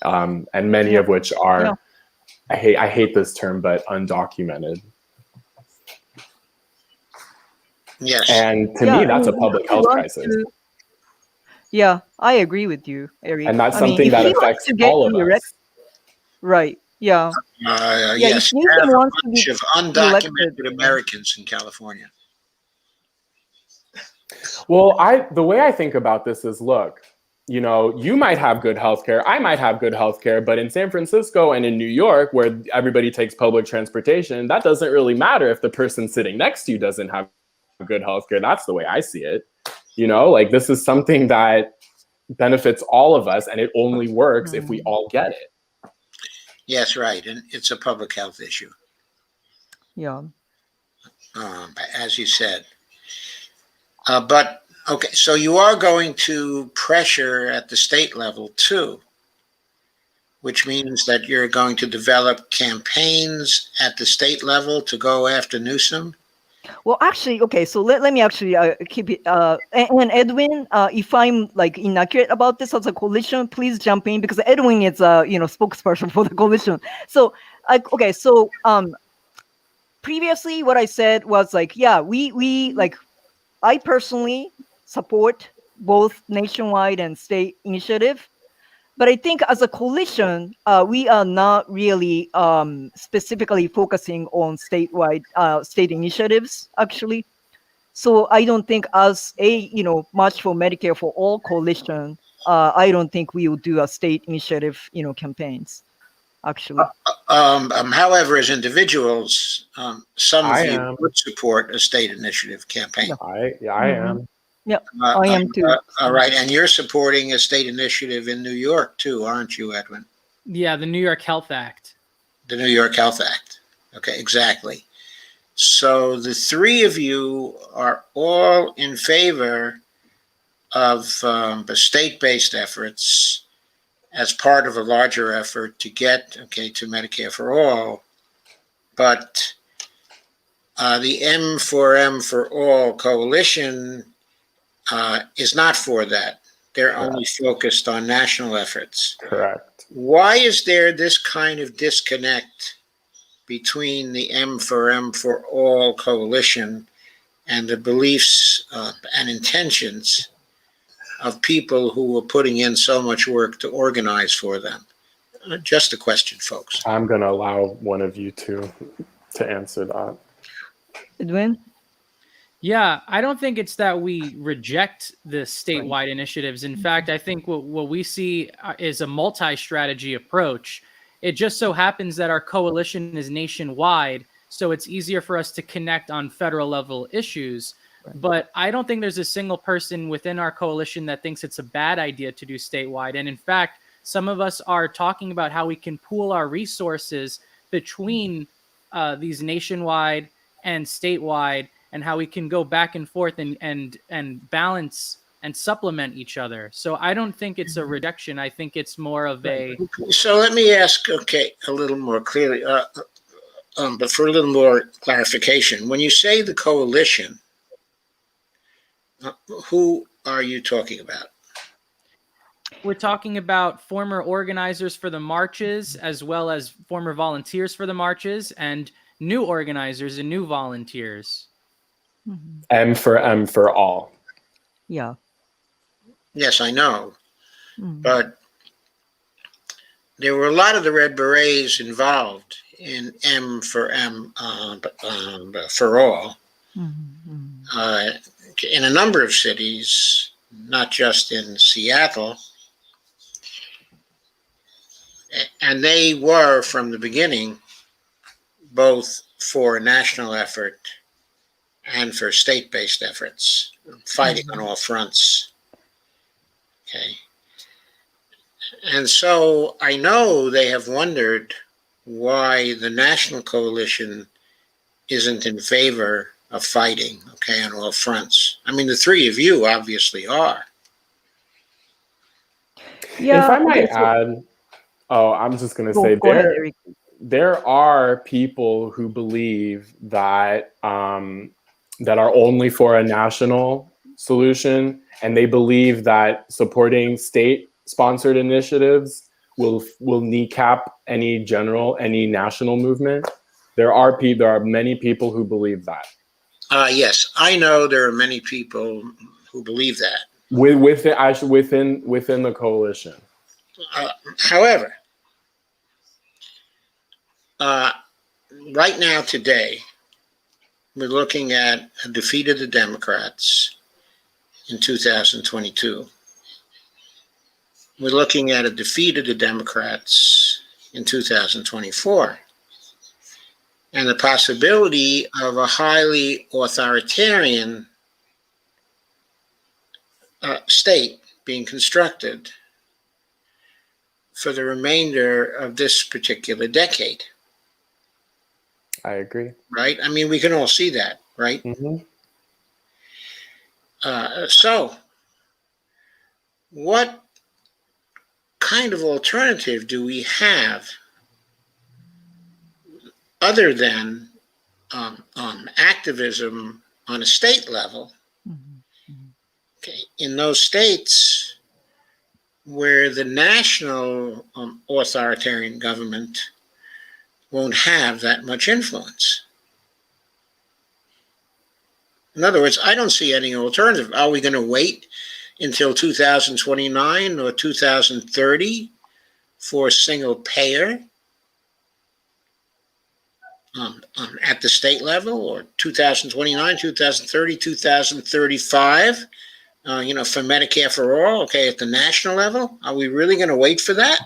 and many of which are, I hate this term, but undocumented. Yes. And to me, that's a public health crisis. Yeah, I agree with you, Eric. And that's something that affects all of us. Right. Yeah. Yes. If Newsom wants a bunch of undocumented Americans in California. Well, the way I think about this is, look, you might have good healthcare, I might have good healthcare, but in San Francisco and in New York, where everybody takes public transportation, that doesn't really matter if the person sitting next to you doesn't have good healthcare. That's the way I see it. Like, this is something that benefits all of us, and it only works if we all get it. Yes, right. And it's a public health issue. Yeah. As you said. But, okay, so you are going to pressure at the state level too, which means that you're going to develop campaigns at the state level to go after Newsom? Well, actually, okay, so let me actually keep it. And Edwin, if I'm like inaccurate about this as a coalition, please jump in, because Edwin is a spokesperson for the coalition. So, okay, so previously what I said was like, yeah, we like, I personally support both nationwide and state initiative. But I think as a coalition, we are not really specifically focusing on statewide state initiatives, actually. So I don't think as a, March for Medicare for All coalition, I don't think we will do a state initiative, campaigns, actually. However, as individuals, some of you am. would support a state initiative campaign. I am. Yeah, I am too. All right, and you're supporting a state initiative in New York too, aren't you, Edwin? Yeah, the New York Health Act. The New York Health Act. Okay, exactly. So the three of you are all in favor of the state-based efforts as part of a larger effort to get, to Medicare for all. But the M for All coalition is not for that. They're only focused on national efforts. Correct. Why is there this kind of disconnect between the M for All coalition and the beliefs and intentions of people who are putting in so much work to organize for them? Just a question, folks. I'm going to allow one of you to answer that. Edwin? Yeah, I don't think it's that we reject the statewide initiatives. In fact, I think what we see is a multi-strategy approach. It just so happens that our coalition is nationwide, so it's easier for us to connect on federal level issues. But I don't think there's a single person within our coalition that thinks it's a bad idea to do statewide. And in fact, some of us are talking about how we can pool our resources between these nationwide and statewide, and how we can go back and forth and balance and supplement each other. So I don't think it's a rejection. I think it's more of a... So let me ask, a little more clearly, but for a little more clarification. When you say the coalition, who are you talking about? We're talking about former organizers for the marches, as well as former volunteers for the marches, and new organizers and new volunteers. M for all. Yeah. Yes, I know. But there were a lot of the Red Berets involved in for all in a number of cities, not just in Seattle. And they were, from the beginning, both for a national effort and for state-based efforts, fighting on all fronts. Okay. And so I know they have wondered why the national coalition isn't in favor of fighting, okay, on all fronts. I mean, the three of you obviously are. Yeah. If I might add, I'm just going to say go ahead, Eric. there are people who believe that that are only for a national solution, and they believe that supporting state-sponsored initiatives will kneecap any national movement. There are many people who believe that. Yes, I know there are many people who believe that. Within the coalition. However, right now, today, we're looking at a defeat of the Democrats in 2022. We're looking at a defeat of the Democrats in 2024. And the possibility of a highly authoritarian state being constructed for the remainder of this particular decade. I agree. Right? I mean, we can all see that, right? Mm-hmm. So, what kind of alternative do we have other than activism on a state level? Okay, in those states where the national authoritarian government won't have that much influence. In other words, I don't see any alternative. Are we going to wait until 2029 or 2030 for single payer at the state level, or 2029, 2030, 2035, for Medicare for all, okay, at the national level? Are we really going to wait for that?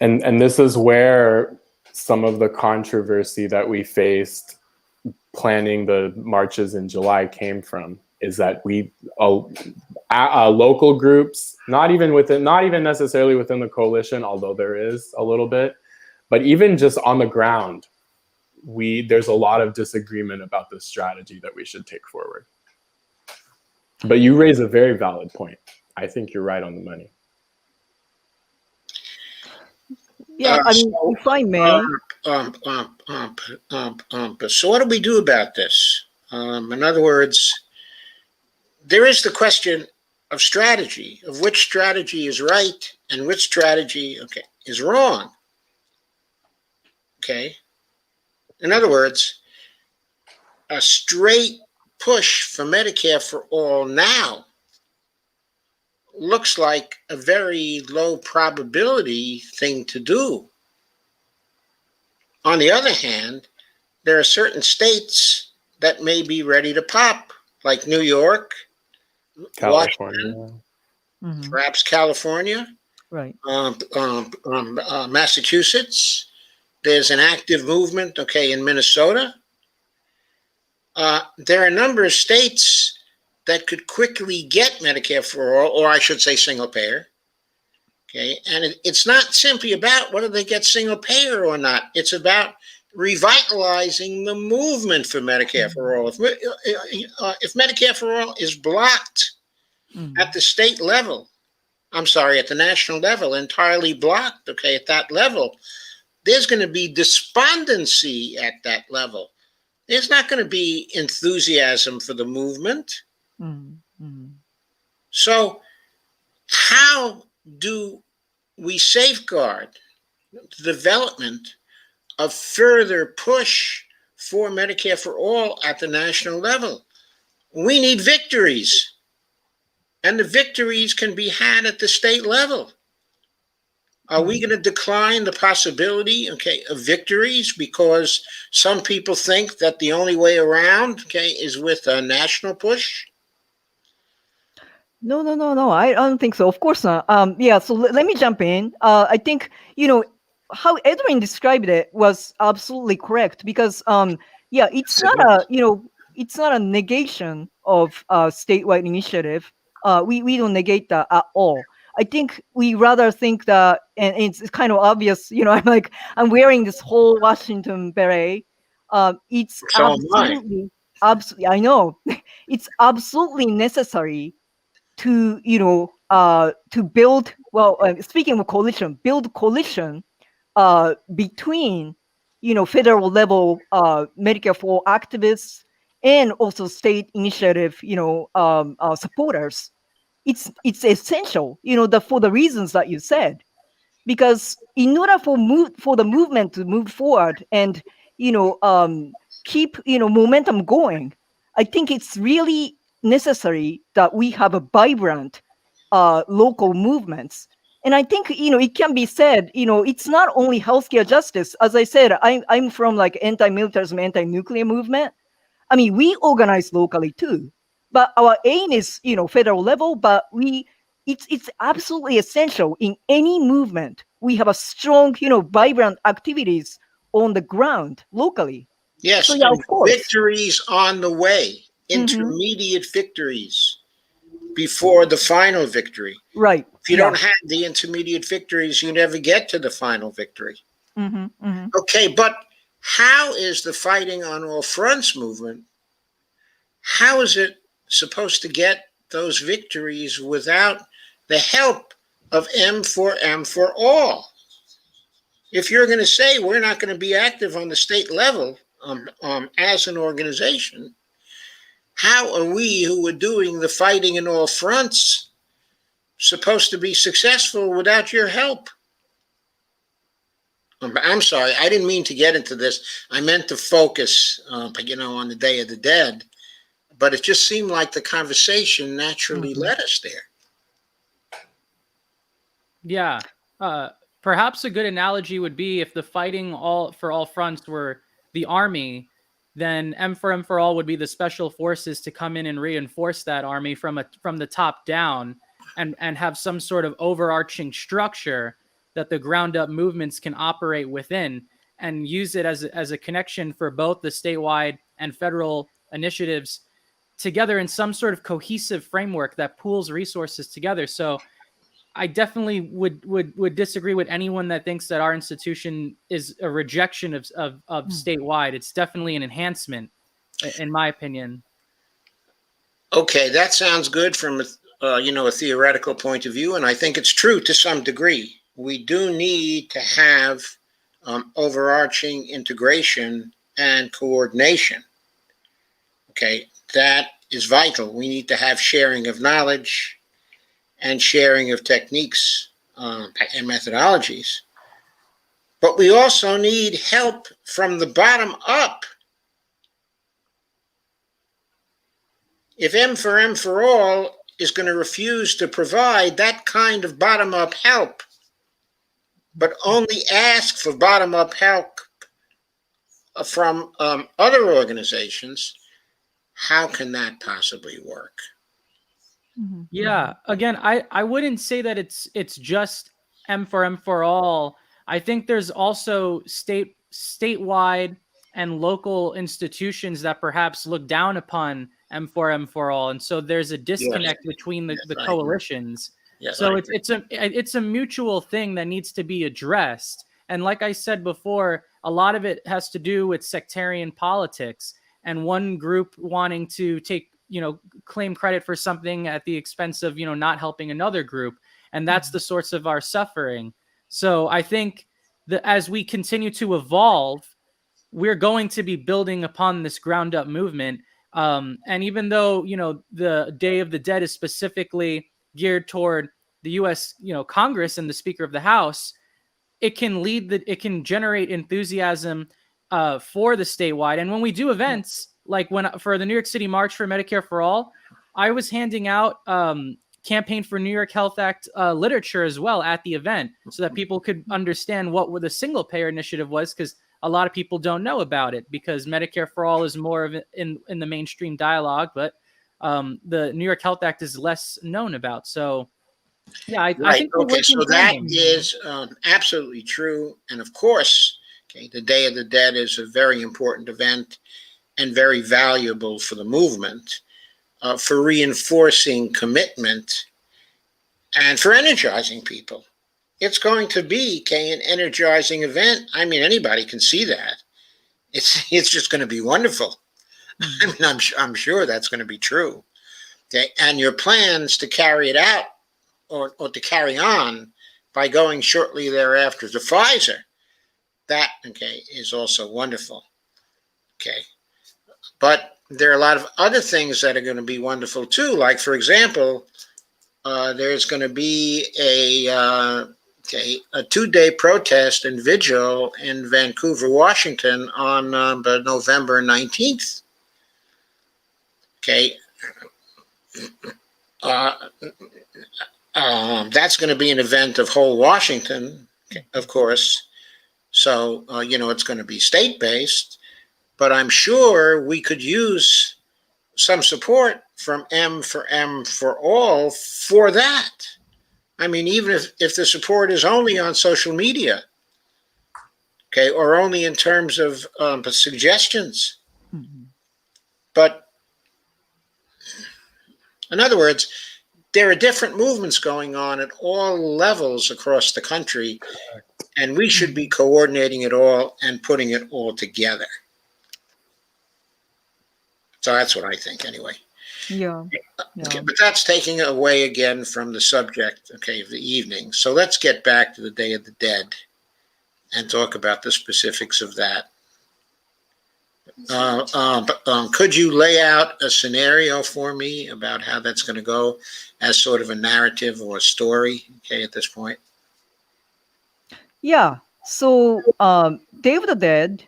And this is where some of the controversy that we faced planning the marches in July came from, is that local groups, not even necessarily within the coalition, although there is a little bit, but even just on the ground, there's a lot of disagreement about the strategy that we should take forward. But you raise a very valid point. I think you're right on the money. Yeah, I mean, if I may. So what do we do about this? In other words, there is the question of strategy, of which strategy is right and which strategy, is wrong. Okay? In other words, a straight push for Medicare for all now looks like a very low probability thing to do. On the other hand, there are certain states that may be ready to pop, like New York, California, Washington, perhaps California, right? Massachusetts. There's an active movement, in Minnesota. There are a number of states that could quickly get Medicare for all, or I should say single payer. Okay, and it's not simply about whether they get single payer or not. It's about revitalizing the movement for Medicare for all. If Medicare for all is blocked at the state level, at the national level, entirely blocked, at that level, there's going to be despondency at that level. There's not going to be enthusiasm for the movement. So how do we safeguard the development of further push for Medicare for all at the national level? We need victories, and the victories can be had at the state level. Are we going to decline the possibility, of victories because some people think that the only way around, is with a national push? No. I don't think so. Of course not. Yeah. So let me jump in. I think how Edwin described it was absolutely correct because yeah, it's not a it's not a negation of statewide initiative. We don't negate that at all. I think we rather think that, and it's kind of obvious. I'm wearing this whole Washington beret. It's So am I. absolutely. I know it's absolutely necessary to to build, well, speaking of coalition, build coalition between federal level Medicare for All activists and also state initiative supporters. It's essential, for the reasons that you said, because in order for the movement to move forward and keep momentum going, I think it's really necessary that we have a vibrant local movements. And I think it can be said, it's not only healthcare justice. As I said, I'm from like anti-militarism, anti-nuclear movement. I mean, we organize locally too, but our aim is, federal level. But it's absolutely essential in any movement. We have a strong, vibrant activities on the ground locally. Yes, So yeah, and of course. victories on the way, intermediate victories before the final victory. Right. If you don't have the intermediate victories, you never get to the final victory. Okay, but how is the fighting on all fronts movement, how is it supposed to get those victories without the help of M for all? If you're going to say we're not going to be active on the state level as an organization, how are we who are doing the fighting in all fronts supposed to be successful without your help? I'm sorry, I didn't mean to get into this. I meant to focus, on the Day of the Dead, but it just seemed like the conversation naturally led us there. Yeah. Perhaps a good analogy would be if the fighting for all fronts were the army, then M for All would be the special forces to come in and reinforce that army from the top down and have some sort of overarching structure that the ground up movements can operate within and use it as a connection for both the statewide and federal initiatives together in some sort of cohesive framework that pools resources together. So I definitely would disagree with anyone that thinks that our institution is a rejection of statewide. It's definitely an enhancement, in my opinion. Okay, that sounds good from a theoretical point of view, and I think it's true to some degree. We do need to have overarching integration and coordination. Okay, that is vital. We need to have sharing of knowledge and sharing of techniques and methodologies. But we also need help from the bottom up. If M for All is going to refuse to provide that kind of bottom up help, but only ask for bottom up help from other organizations, how can that possibly work? Yeah. Again, I wouldn't say that it's just M for All. I think there's also statewide and local institutions that perhaps look down upon M for All, and so there's a disconnect between the coalitions. Yes, so it's a mutual thing that needs to be addressed. And like I said before, a lot of it has to do with sectarian politics and one group wanting to claim credit for something at the expense of not helping another group, and that's the source of our suffering. So I think that as we continue to evolve, we're going to be building upon this ground up movement. And even though, the Day of the Dead is specifically geared toward the U.S., Congress and the Speaker of the House, it can generate enthusiasm for the statewide. And when we do events, like for the New York City March for Medicare for All, I was handing out campaign for New York Health Act literature as well at the event, so that people could understand what the single payer initiative was, because a lot of people don't know about it, because Medicare for All is more of in the mainstream dialogue, but the New York Health Act is less known about. So yeah, I Right. think we're Okay. working So that tandem. is absolutely true. And of course, okay, the Day of the Dead is a very important event and very valuable for the movement, for reinforcing commitment and for energizing people. It's going to be, okay, an energizing event. I mean, anybody can see that. It's just going to be wonderful. I mean, I'm sure that's going to be true. Okay, and your plans to carry it out, or to carry on by going shortly thereafter to Pfizer, that, okay, is also wonderful. Okay, but there are a lot of other things that are going to be wonderful too. Like, for example, there's going to be a 2-day protest and vigil in Vancouver, Washington on November 19th. Okay. That's going to be an event of whole Washington, of course. So, it's going to be state-based, but I'm sure we could use some support from M for All for that. I mean, even if the support is only on social media, okay, or only in terms of suggestions. Mhm. But in other words, there are different movements going on at all levels across the country, and we should be coordinating it all and putting it all together. So that's what I think, anyway. Yeah. Okay, Yeah. but that's taking away again from the subject, okay, of the evening. So let's get back to the Day of the Dead and talk about the specifics of that. Could you lay out a scenario for me about how that's going to go as sort of a narrative or a story, okay, at this point? Yeah. So Day of the Dead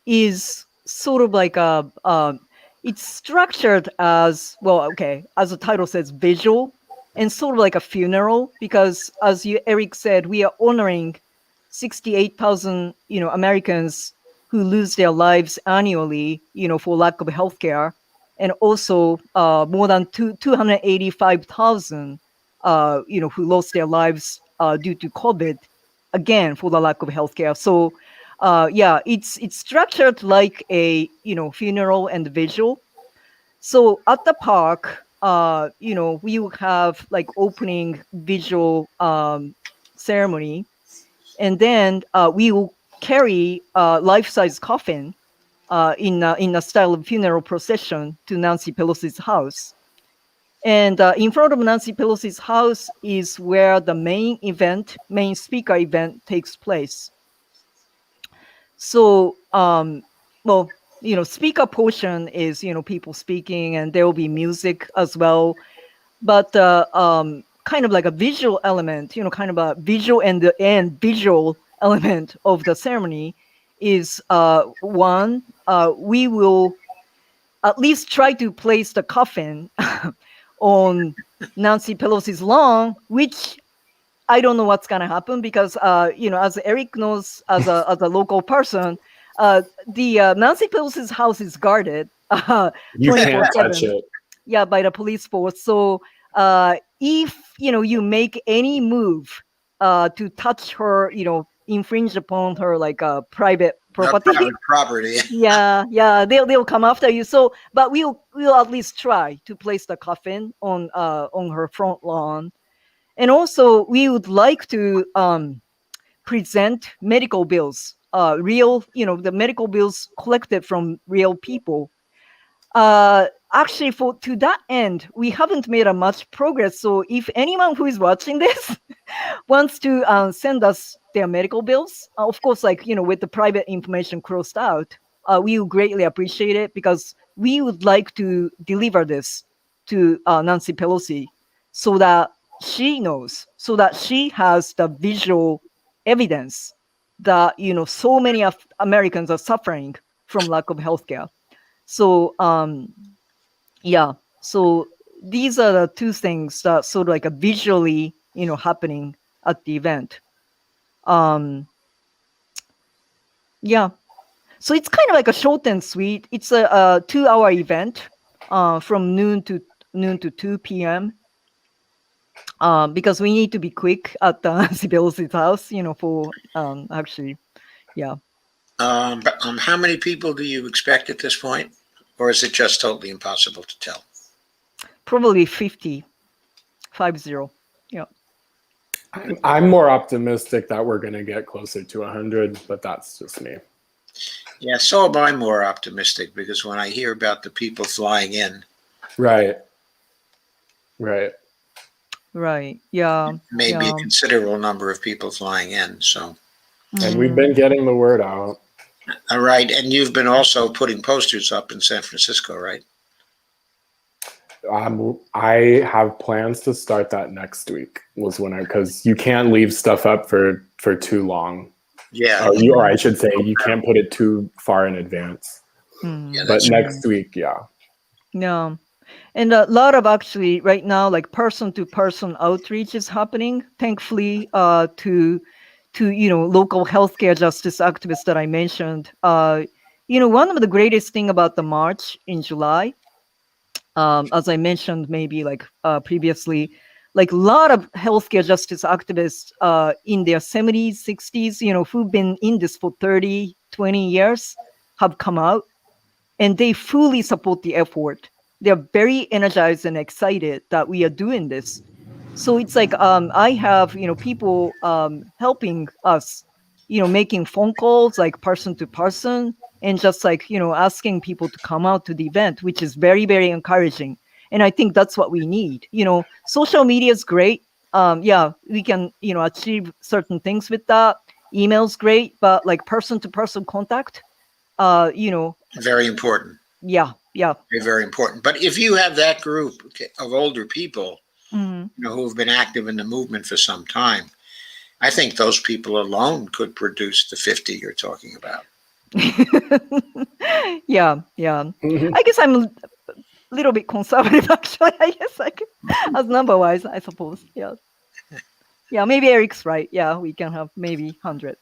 is sort of like it's structured as, well, okay, as the title says, visual, and sort of like a funeral, because as Eric said, we are honoring 68,000 Americans who lose their lives annually, for lack of healthcare, and also more than 285,000 who lost their lives due to COVID, again for the lack of healthcare. So yeah, it's structured like a funeral and visual. So at the park, we will have like opening visual ceremony, and then we will carry a life-size coffin in a style of funeral procession to Nancy Pelosi's house. And in front of Nancy Pelosi's house is where the main speaker event takes place. So, well, speaker portion is, people speaking, and there will be music as well. But kind of like a visual element, kind of a visual and visual element of the ceremony is one, we will at least try to place the coffin on Nancy Pelosi's lawn, which I don't know what's gonna happen, because as Eric knows, as a local person, the Nancy Pelosi's house is guarded You can't touch 24/7. it. Yeah, by the police force. So if you make any move to touch her, infringe upon her like private property, Private property. yeah, they'll come after you. So, but we'll at least try to place the coffin on her front lawn. And also, we would like to present medical bills, real, the medical bills collected from real people. Actually, to that end, we haven't made a much progress. So, if anyone who is watching this wants to send us their medical bills, of course, like with the private information crossed out, we would greatly appreciate it, because we would like to deliver this to Nancy Pelosi, so that she knows, so that she has the visual evidence that so many of Americans are suffering from lack of healthcare. So yeah, so these are the two things that sort of like a visually, happening at the event. Yeah. So it's kind of like a short and sweet. It's a 2-hour event from noon to 2 p.m. Because we need to be quick at Sibelius's house, for actually, yeah. But how many people do you expect at this point? Or is it just totally impossible to tell? Probably 50. Yeah. I'm more optimistic that we're going to get closer to 100, but that's just me. Yeah, so am I more optimistic because when I hear about the people flying in, Right. Yeah. maybe a considerable number of people flying in. So, and we've been getting the word out. All right, and you've been also putting posters up in San Francisco, right? I have plans to start that next week. Because you can't leave stuff up for too long. Yeah. Or I should say, you can't put it too far in advance. Yeah, but next week, yeah. Yeah. And a lot of actually right now, like person-to-person outreach is happening, thankfully, to local healthcare justice activists that I mentioned. One of the greatest thing about the march in July, as I mentioned, maybe like previously, like a lot of healthcare justice activists in their 70s, 60s, who've been in this for 30, 20 years have come out and they fully support the effort. They're very energized and excited that we are doing this. So it's like I have people helping us, making phone calls like person to person and just like asking people to come out to the event, which is very, very encouraging. And I think that's what we need. Social media is great. Yeah, we can achieve certain things with that. Email's great, but like person to person contact, very important. Yeah. Very, very important. But if you have that group of older people, who have been active in the movement for some time, I think those people alone could produce the 50 you're talking about. Yeah. I guess I'm a little bit conservative, actually. I guess as number-wise, I suppose. Yeah. Yeah, maybe Eric's right. Yeah, we can have maybe 100.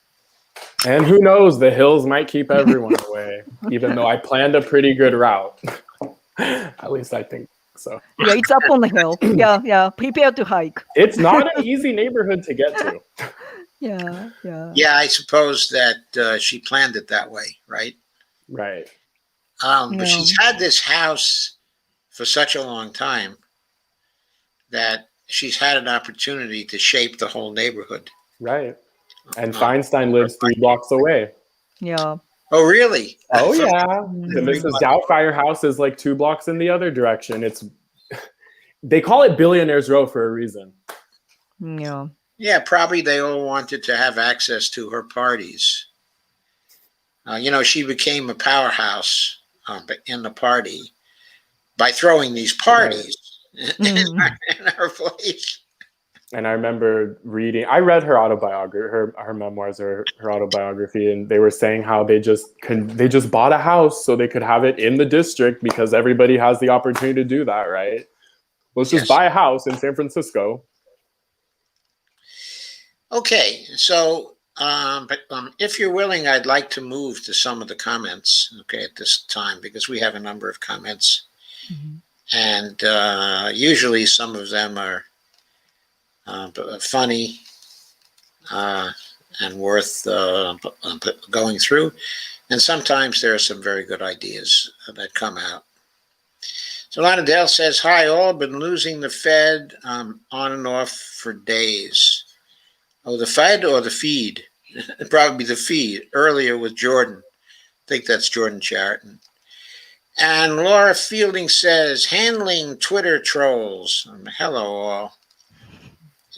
And who knows, the hills might keep everyone away, even though I planned a pretty good route. At least I think so. Yeah, it's up on the hill. Yeah. Prepare to hike. It's not an easy neighborhood to get to. Yeah. Yeah, I suppose that she planned it that way, right? Right. But she's had this house for such a long time that she's had an opportunity to shape the whole neighborhood. Right. And Feinstein lives 3 blocks away. Yeah. Oh, really? Oh, yeah. The Mrs. Doubtfire house is like 2 blocks in the other direction. They call it Billionaires Row for a reason. Yeah. Yeah, probably they all wanted to have access to her parties. She became a powerhouse in the party by throwing these parties in her place. And I remember I read her autobiography, her memoirs or her autobiography, and they were saying how they just bought a house so they could have it in the district because everybody has the opportunity to do that, right? Let's just buy a house in San Francisco. Okay, so if you're willing, I'd like to move to some of the comments, at this time, because we have a number of comments. And usually some of them are funny and worth going through. And sometimes there are some very good ideas that come out. So Lana Dale says, hi, all, been losing the Fed on and off for days. Oh, the Fed or the feed? Probably the feed. Earlier with Jordan. I think that's Jordan Chariton. And Laura Fielding says, handling Twitter trolls. Hello, all.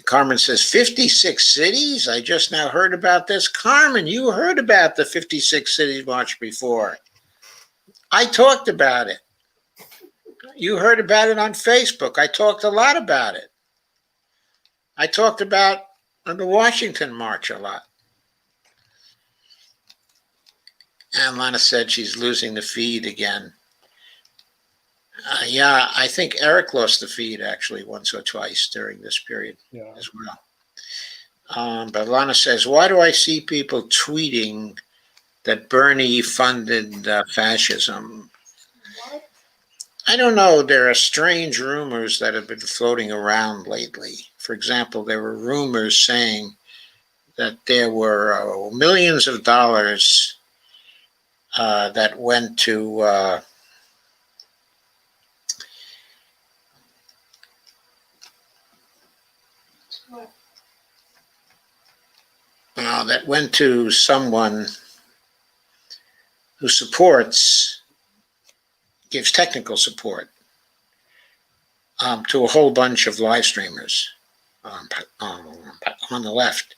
Carmen says, 56 cities? I just now heard about this. Carmen, you heard about the 56 cities march before. I talked about it. You heard about it on Facebook. I talked a lot about it. I talked about the Washington March a lot. And Lana said she's losing the feed again. Yeah, I think Eric lost the feed actually once or twice during this period Yeah. as well. But Lana says, why do I see people tweeting that Bernie funded fascism? I don't know. There are strange rumors that have been floating around lately. For example, there were rumors saying that there were millions of dollars that went to someone who gives technical support to a whole bunch of live streamers on the left,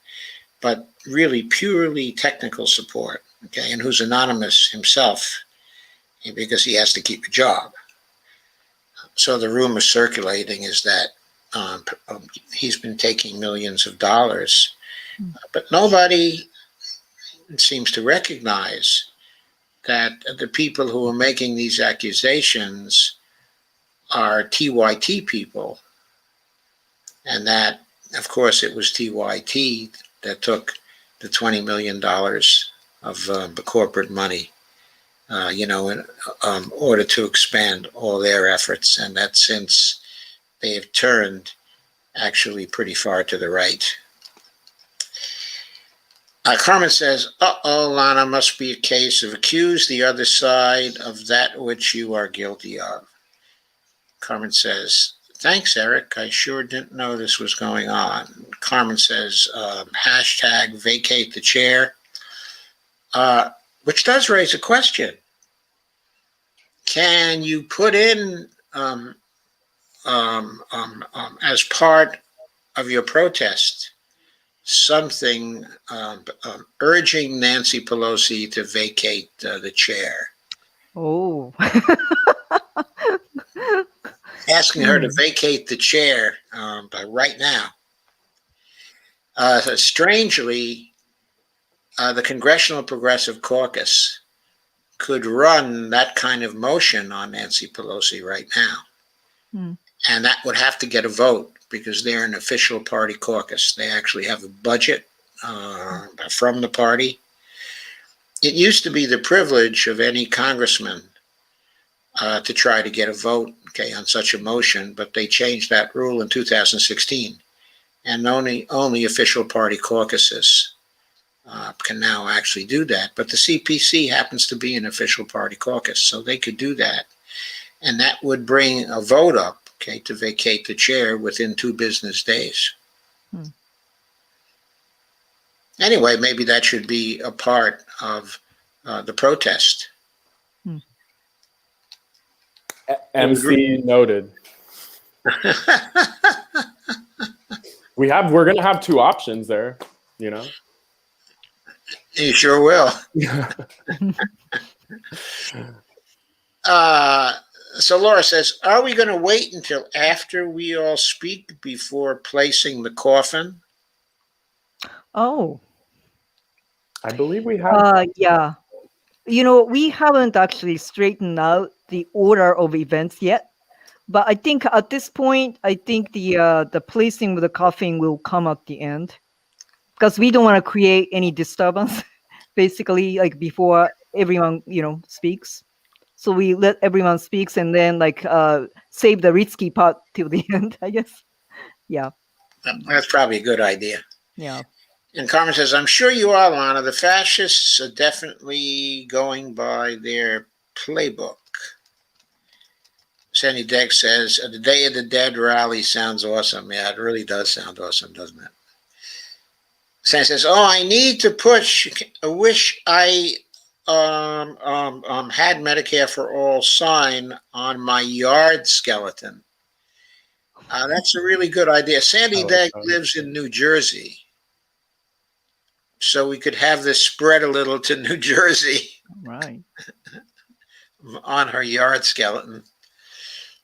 but really purely technical support, okay, and who's anonymous himself because he has to keep a job. So the rumor circulating is that he's been taking millions of dollars, but nobody seems to recognize that the people who are making these accusations are TYT people, and that, of course, it was TYT that took the $20 million of the corporate money, in order to expand all their efforts, and that since they have turned actually pretty far to the right. Carmen says, Lana, must be a case of accuse the other side of that which you are guilty of. Carmen says, thanks, Eric. I sure didn't know this was going on. Carmen says, hashtag vacate the chair, which does raise a question. Can you put in, as part of your protest, something urging Nancy Pelosi to vacate the chair? Oh. Asking her to vacate the chair right now. Strangely, the Congressional Progressive Caucus could run that kind of motion on Nancy Pelosi right now. And that would have to get a vote because they're an official party caucus. They actually have a budget from the party. It used to be the privilege of any congressman to try to get a vote, on such a motion, but they changed that rule in 2016, and only official party caucuses can now actually do that. But the CPC happens to be an official party caucus, so they could do that, and that would bring a vote up, to vacate the chair within 2 business days. Anyway, maybe that should be a part of the protest. MC noted. We're gonna have 2 options there, You sure will. So Laura says, are we going to wait until after we all speak before placing the coffin? Oh. I believe we have. Yeah. We haven't actually straightened out the order of events yet. But I think at this point, the placing of the coffin will come at the end, because we don't want to create any disturbance, basically, like before everyone, speaks. So we let everyone speaks and then save the risky part till the end, I guess. Yeah. That's probably a good idea. Yeah. And Carmen says, I'm sure you are, Lana. The fascists are definitely going by their playbook. Sandy Deck says, the Day of the Dead rally sounds awesome. Yeah, it really does sound awesome, doesn't it? Sandy says, I need to push. I wish I had Medicare for All sign on my yard skeleton. That's a really good idea. Sandy Deck lives in New Jersey, so we could have this spread a little to New Jersey. Right. On her yard skeleton.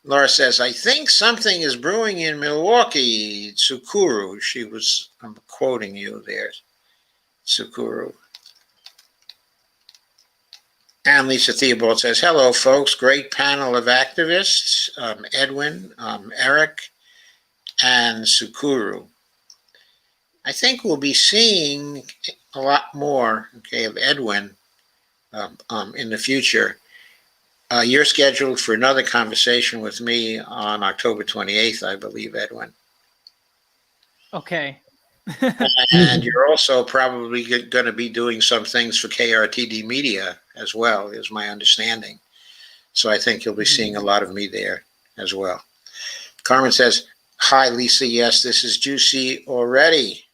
Laura says, I think something is brewing in Milwaukee. Tsukuru. I'm quoting you there. Tsukuru. And Lisa Theobald says, hello, folks. Great panel of activists. Edwin, Eric, and Sukuru. I think we'll be seeing a lot more, okay, of Edwin in the future. You're scheduled for another conversation with me on October 28th, I believe, Edwin. Okay. And you're also probably going to be doing some things for KRTD Media as well, is my understanding. So I think you'll be seeing a lot of me there as well. Carmen says, hi, Lisa. Yes, this is juicy already.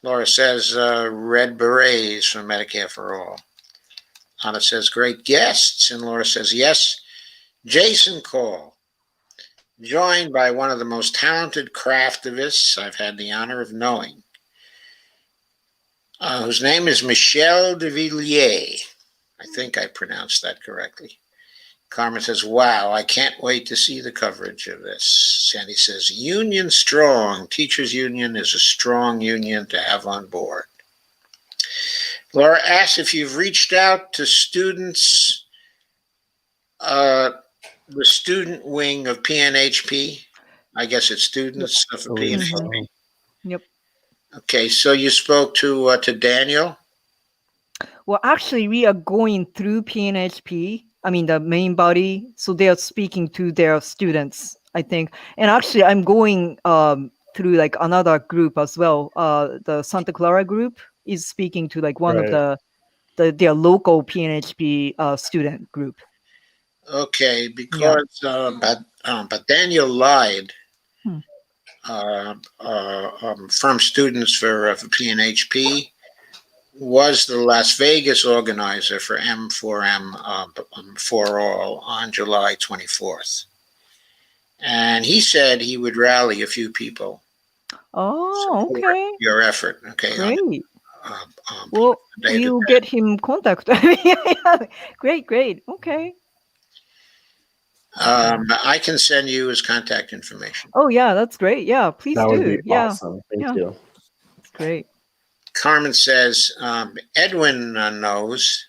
Laura says, red berets from Medicare for All. Anna says, great guests. And Laura says, yes. Jason Call, joined by one of the most talented craftivists I've had the honor of knowing, whose name is Michel de Villiers. I think I pronounced that correctly. Carmen says, wow, I can't wait to see the coverage of this. Sandy says, union strong. Teachers union is a strong union to have on board. Laura asks if you've reached out to students, the student wing of PNHP. I guess it's students of PNHP. Yep. Okay, so you spoke to Daniel? Well, actually, we are going through PNHP. I mean, the main body. So they are speaking to their students, I think. And actually, I'm going through like another group as well. The Santa Clara group is speaking to like one of their local PNHP student group. Okay, because but Daniel lied from students for PNHP. Was the Las Vegas organizer for M4M for All on July 24th. And he said he would rally a few people. Oh, okay. Your effort, okay. Great. Well, we'll get him contact. Great. Okay. I can send you his contact information. Oh, yeah, that's great. Yeah, please do. That would be awesome. Thank you. That's great. Carmen says, Edwin knows.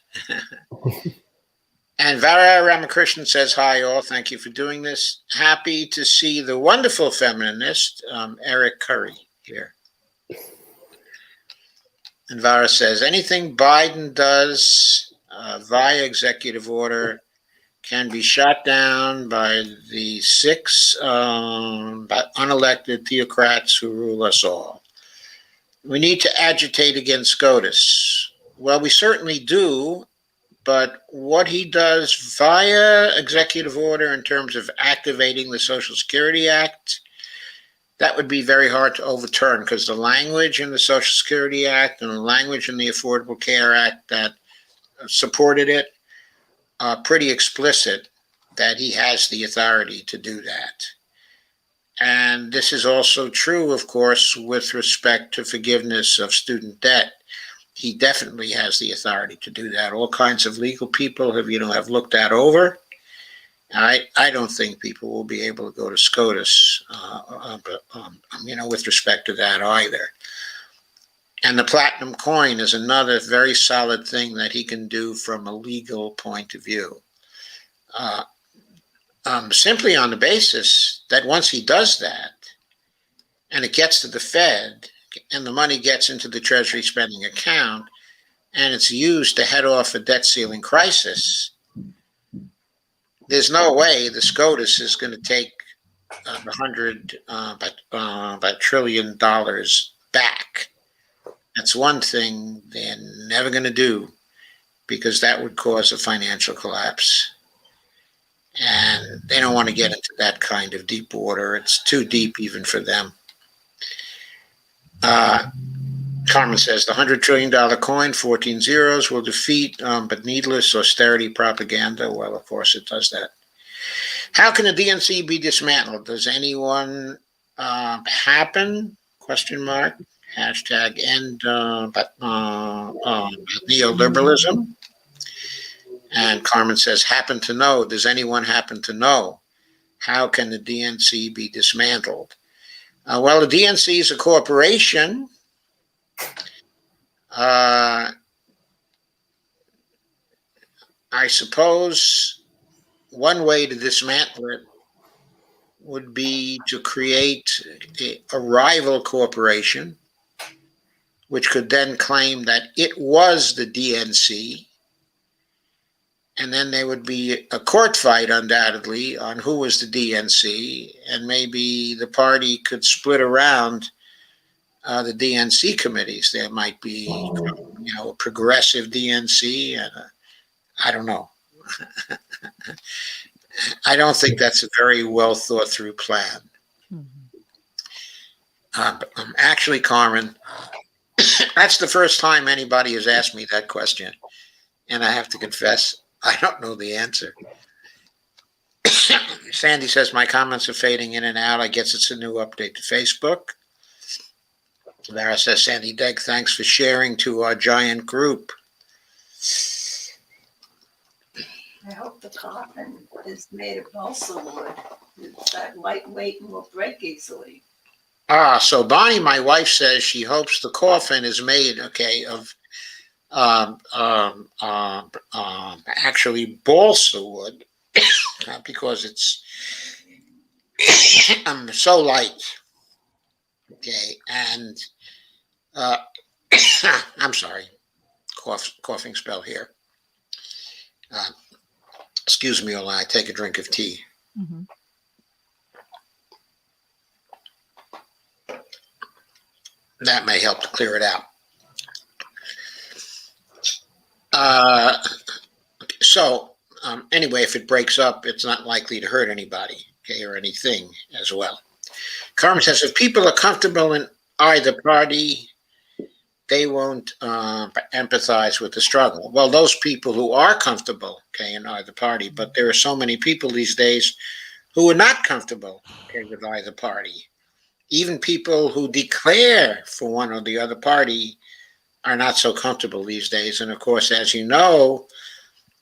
And Vara Ramakrishnan says, hi, all. Thank you for doing this. Happy to see the wonderful feminist, Eric Curry, here. And Vara says, anything Biden does via executive order can be shot down by the 6 unelected theocrats who rule us all. We need to agitate against SCOTUS. Well, we certainly do, but what he does via executive order in terms of activating the Social Security Act, that would be very hard to overturn because the language in the Social Security Act and the language in the Affordable Care Act that supported it are pretty explicit that he has the authority to do that. And this is also true, of course, with respect to forgiveness of student debt. He definitely has the authority to do that. All kinds of legal people have looked that over. I don't think people will be able to go to SCOTUS, with respect to that either. And the platinum coin is another very solid thing that he can do from a legal point of view. Simply on the basis that once he does that, and it gets to the Fed, and the money gets into the Treasury spending account, and it's used to head off a debt ceiling crisis, there's no way the SCOTUS is going to take $100 trillion back. That's one thing they're never going to do because that would cause a financial collapse. And they don't want to get into that kind of deep water. It's too deep even for them. Carmen says the $100 trillion coin, 14 zeros, will defeat but needless austerity propaganda. Well, of course it does that. How can the DNC be dismantled? Does anyone happen? Question mark. Hashtag end neoliberalism. And Carmen says, happen to know. Does anyone happen to know? How can the DNC be dismantled? Well, the DNC is a corporation. I suppose one way to dismantle it would be to create a rival corporation, which could then claim that it was the DNC. And then there would be a court fight, undoubtedly, on who was the DNC. And maybe the party could split around the DNC committees. There might be, a progressive DNC, and I don't know. I don't think that's a very well thought through plan. Actually, Carmen, that's the first time anybody has asked me that question. And I have to confess, I don't know the answer. Sandy says, my comments are fading in and out. I guess it's a new update to Facebook. Lara says, Sandy Degg, thanks for sharing to our giant group. I hope the coffin is made of balsa wood. It's that lightweight and will break easily. So Bonnie, my wife, says she hopes the coffin is made, of actually balsa wood, because it's so light. Okay, and I'm sorry, coughing spell here. Excuse me while I take a drink of tea. Mm-hmm. That may help to clear it out. Anyway, if it breaks up, it's not likely to hurt anybody, or anything as well. Carmen says, if people are comfortable in either party, they won't empathize with the struggle. Well, those people who are comfortable, in either party, but there are so many people these days who are not comfortable, with either party. Even people who declare for one or the other party are not so comfortable these days. And of course, as you know,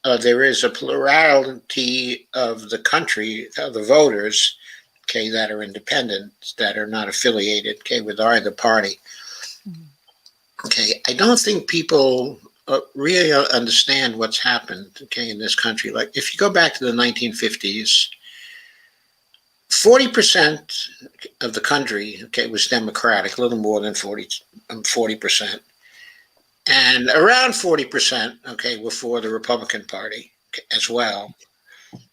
there is a plurality of the country, the voters, that are independent, that are not affiliated, with either party. I don't think people really understand what's happened, in this country. Like, if you go back to the 1950s, 40% of the country, was Democratic, a little more than 40%. And around 40%, were for the Republican Party as well.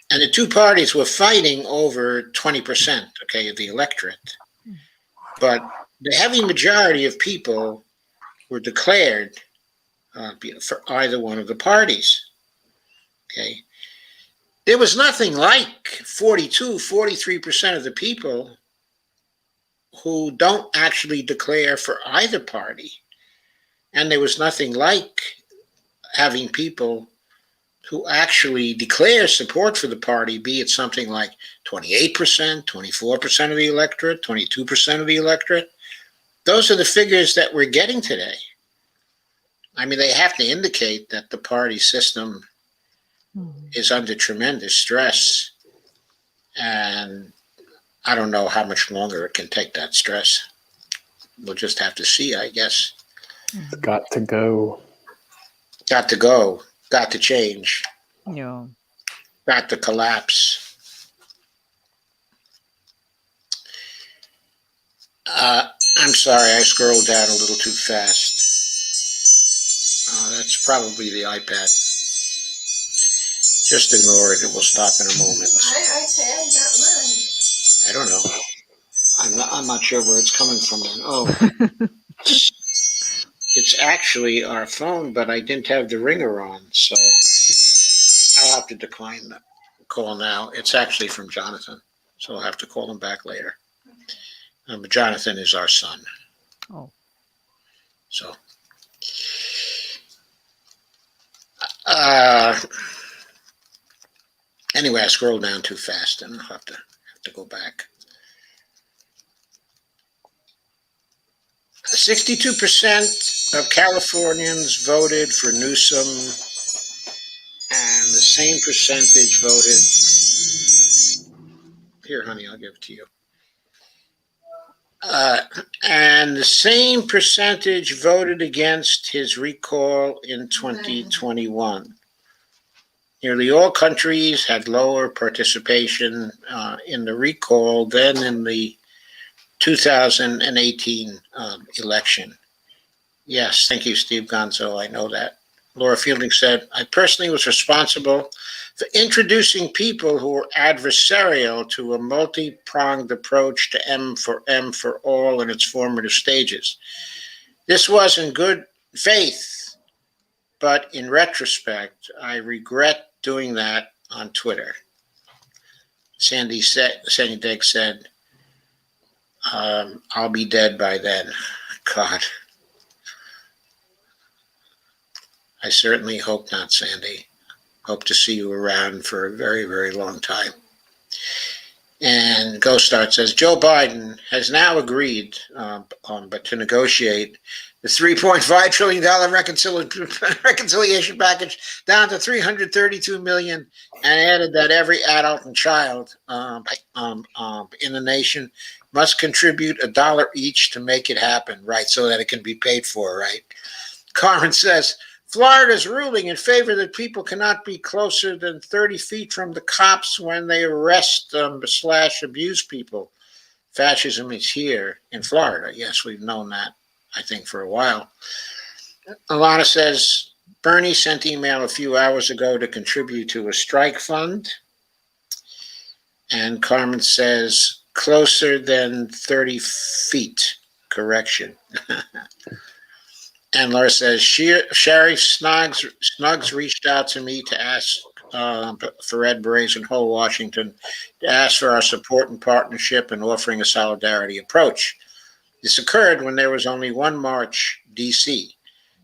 And the two parties were fighting over 20%, of the electorate. But the heavy majority of people were declared for either one of the parties. There was nothing like 43% of the people who don't actually declare for either party. And there was nothing like having people who actually declare support for the party, be it something like 28%, 24% of the electorate, 22% of the electorate. Those are the figures that we're getting today. I mean, they have to indicate that the party system is under tremendous stress. And I don't know how much longer it can take that stress. We'll just have to see, I guess. It's got to go. Got to go. Got to change. Yeah. Got to collapse. I'm sorry, I scrolled down a little too fast. That's probably the iPad. Just ignore it. It will stop in a moment. My iPad, not mine. I don't know. I'm not sure where it's coming from. Oh, it's actually our phone, but I didn't have the ringer on, so I'll have to decline the call now. It's actually from Jonathan, so I'll have to call him back later. But Jonathan is our son. Oh. So. Anyway, I scrolled down too fast, and I'll have to go back. 62% of Californians voted for Newsom, and the same percentage voted. Here, honey, I'll give it to you. And the same percentage voted against his recall in 2021. Nearly all countries had lower participation in the recall than in the 2018 election. Yes, thank you, Steve Gonzo. I know that. Laura Fielding said, I personally was responsible for introducing people who were adversarial to a multi-pronged approach to M for all in its formative stages. This was in good faith, but in retrospect, I regret doing that on Twitter. Sandy Degg said, I'll be dead by then. God. I certainly hope not, Sandy. Hope to see you around for a very, very long time. And Ghost Start says, Joe Biden has now agreed but to negotiate the $3.5 trillion reconciliation package down to $332 million, and added that every adult and child in the nation must contribute $1 each to make it happen, right, so that it can be paid for, right? Carmen says, Florida's ruling in favor that people cannot be closer than 30 feet from the cops when they arrest / abuse people. Fascism is here in Florida. Yes, we've known that, I think, for a while. Alana says, Bernie sent email a few hours ago to contribute to a strike fund. And Carmen says, closer than 30 feet. Correction. And Laura says, Sheriff Snuggs reached out to me to ask for Ed Berets in Whole Washington to ask for our support and partnership in offering a solidarity approach. This occurred when there was only one march, D.C.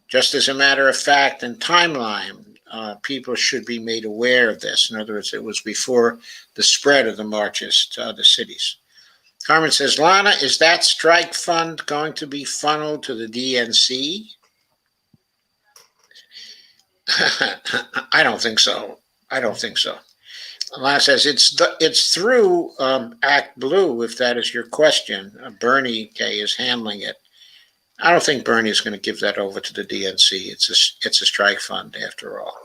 Just as a matter of fact and timeline, people should be made aware of this. In other words, it was before the spread of the marches to other cities. Carmen says, Lana, is that strike fund going to be funneled to the DNC? I don't think so. Lana says, it's through Act Blue, if that is your question. Bernie K is handling it. I don't think Bernie is going to give that over to the DNC. It's a strike fund, after all.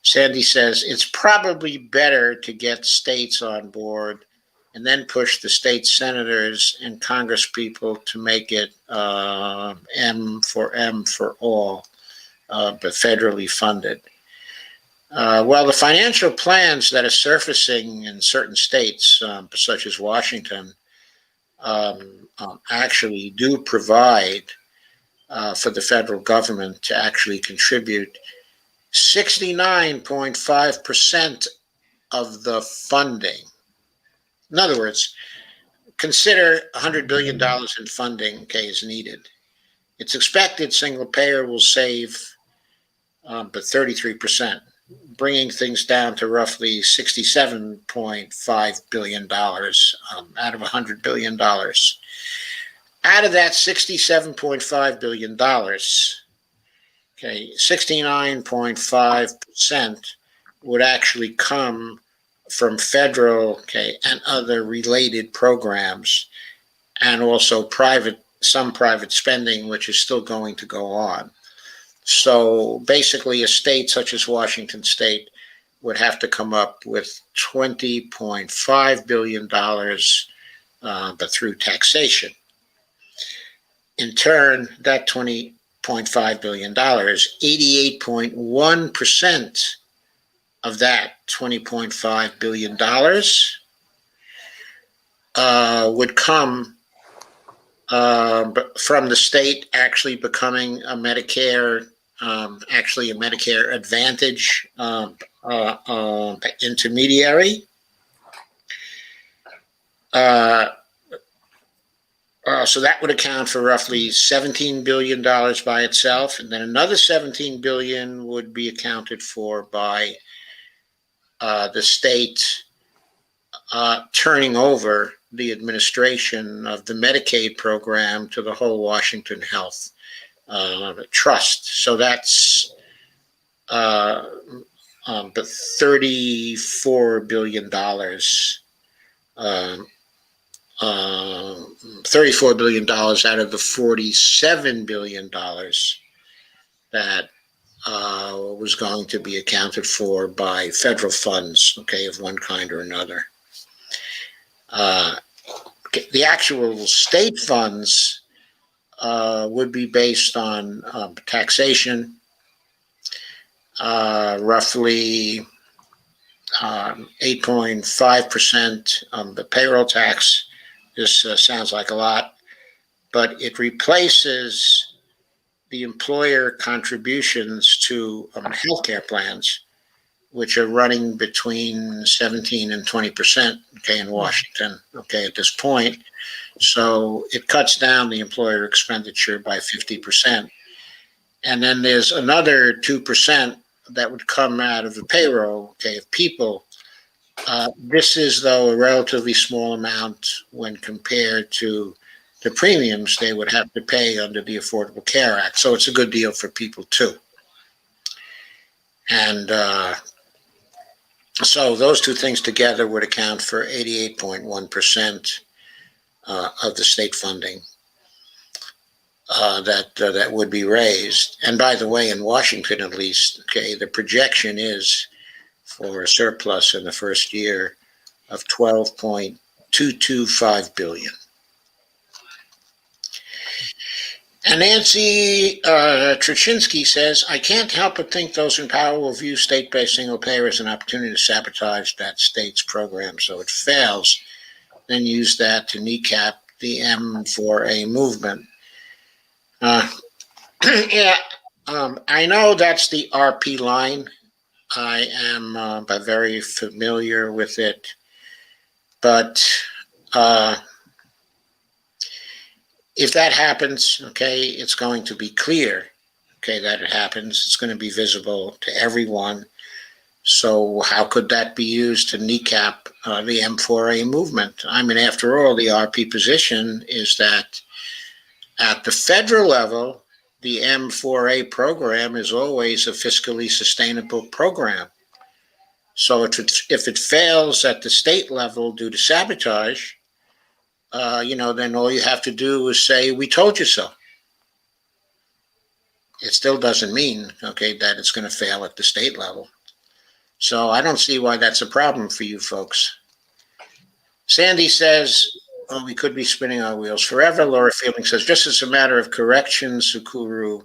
Sandy says, it's probably better to get states on board and then push the state senators and Congress people to make it M for all, but federally funded. Well, the financial plans that are surfacing in certain states, such as Washington, actually do provide for the federal government to actually contribute 69.5% of the funding. In other words, consider $100 billion in funding is needed. It's expected single payer will save but 33%, bringing things down to roughly $67.5 billion out of $100 billion. Out of that $67.5 billion, 69.5% would actually come from federal, and other related programs, and also some private spending, which is still going to go on. So basically, a state such as Washington State would have to come up with $20.5 billion, but through taxation. In turn, that $20.5 billion, 88.1% of that $20.5 billion would come from the state actually becoming a Medicare, actually a Medicare Advantage intermediary. So that would account for roughly $17 billion by itself, and then another $17 billion would be accounted for by the state turning over the administration of the Medicaid program to the Whole Washington Health Trust. So that's $34 billion. $34 billion out of the $47 billion that was going to be accounted for by federal funds, okay, of one kind or another. The actual state funds would be based on taxation, roughly 8.5% the payroll tax. This sounds like a lot, but it replaces the employer contributions to healthcare plans, which are running between 17 and 20%, okay, in Washington, okay, at this point. So it cuts down the employer expenditure by 50%. And then there's another 2% that would come out of the payroll, okay, of people. This is, though, a relatively small amount when compared to the premiums they would have to pay under the Affordable Care Act. So it's a good deal for people, too. And so those two things together would account for 88.1% of the state funding that would be raised. And by the way, in Washington, at least, okay, the projection is for a surplus in the first year of $12.225 billion. And Nancy Trachinsky says, I can't help but think those in power will view state-based single payer as an opportunity to sabotage that state's program so it fails, then use that to kneecap the M4A movement. Yeah, I know that's the RP line. I am very familiar with it, but if that happens, okay, it's going to be clear, okay, that it happens. It's going to be visible to everyone. So how could that be used to kneecap the M4A movement? I mean, after all, the RP position is that at the federal level, the M4A program is always a fiscally sustainable program. So if it fails at the state level due to sabotage, then all you have to do is say, we told you so. It still doesn't mean, okay, that it's going to fail at the state level. So I don't see why that's a problem for you folks. Sandy says, well, we could be spinning our wheels forever. Laura Fielding says, just as a matter of correction, Sukuru,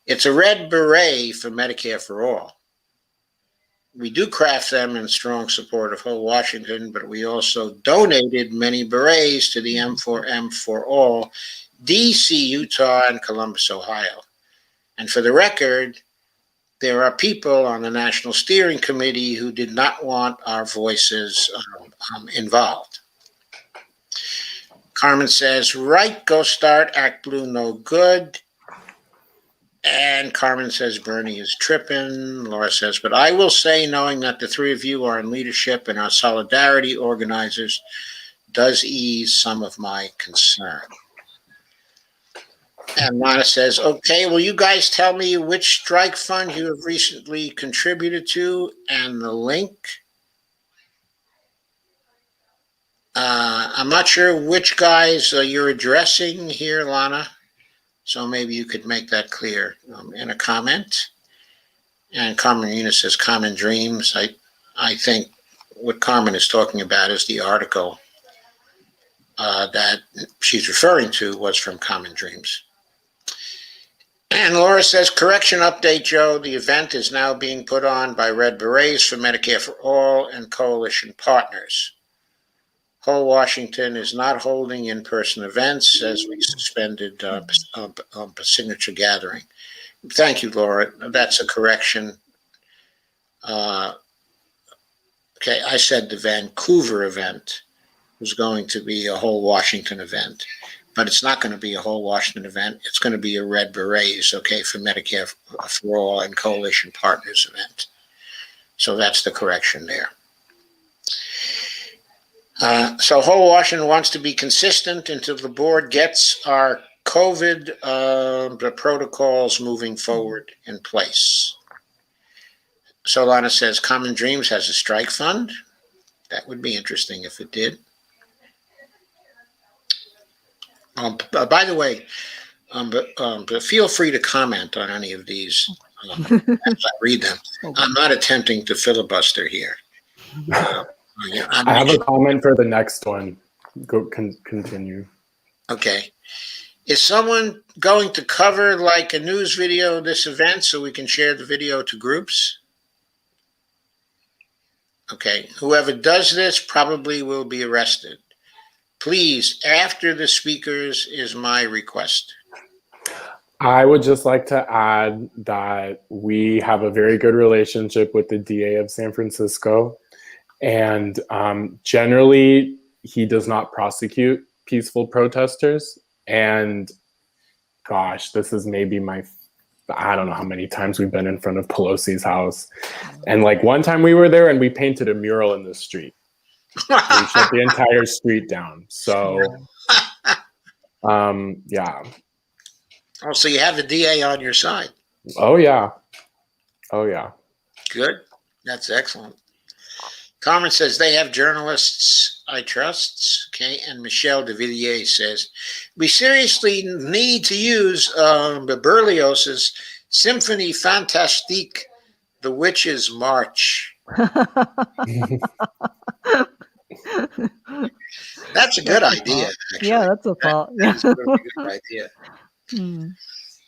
it's a red beret for Medicare for All. We do craft them in strong support of whole Washington, but we also donated many berets to the M4M for All, DC, Utah, and Columbus, Ohio. And for the record, there are people on the National Steering Committee who did not want our voices involved. Carmen says, right, go start, Act Blue, no good. And Carmen says, Bernie is tripping. Laura says, but I will say, knowing that the three of you are in leadership and our solidarity organizers does ease some of my concern. And Lana says, okay, will you guys tell me which strike fund you have recently contributed to and the link? I'm not sure which guys you're addressing here, Lana. So maybe you could make that clear in a comment. And Carmen Eunice says Common Dreams. I think what Carmen is talking about is the article that she's referring to was from Common Dreams. And Laura says, correction update, Joe. The event is now being put on by Red Berets for Medicare for All and coalition partners. Whole Washington is not holding in-person events as we suspended a signature gathering. Thank you, Laura. That's a correction. Okay, I said the Vancouver event was going to be a whole Washington event, but it's not going to be a whole Washington event. It's going to be a Red Berets, okay, for Medicare for All and coalition partners event. So that's the correction there. So whole Washington wants to be consistent until the board gets our COVID the protocols moving forward in place. Solana says Common Dreams has a strike fund. That would be interesting if it did. By the way, but feel free to comment on any of these as I read them. I'm not attempting to filibuster here. I have a comment for the next one. Continue. Okay. Is someone going to cover like a news video of this event so we can share the video to groups? Okay. Whoever does this probably will be arrested. Please, after the speakers is my request. I would just like to add that we have a very good relationship with the DA of San Francisco. And generally, he does not prosecute peaceful protesters. And gosh, this is maybe I don't know how many times we've been in front of Pelosi's house. And like one time we were there and we painted a mural in the street. We shut the entire street down. So, yeah. Oh, so you have the DA on your side. Oh, yeah. Oh, yeah. Good. That's excellent. Carmen says they have journalists I trust. Okay. And Michelle de Villiers says, we seriously need to use Berlioz's Symphonie Fantastique, The Witches' March. That's a good idea, actually. Yeah, that's a thought. Yeah. That's a really good idea.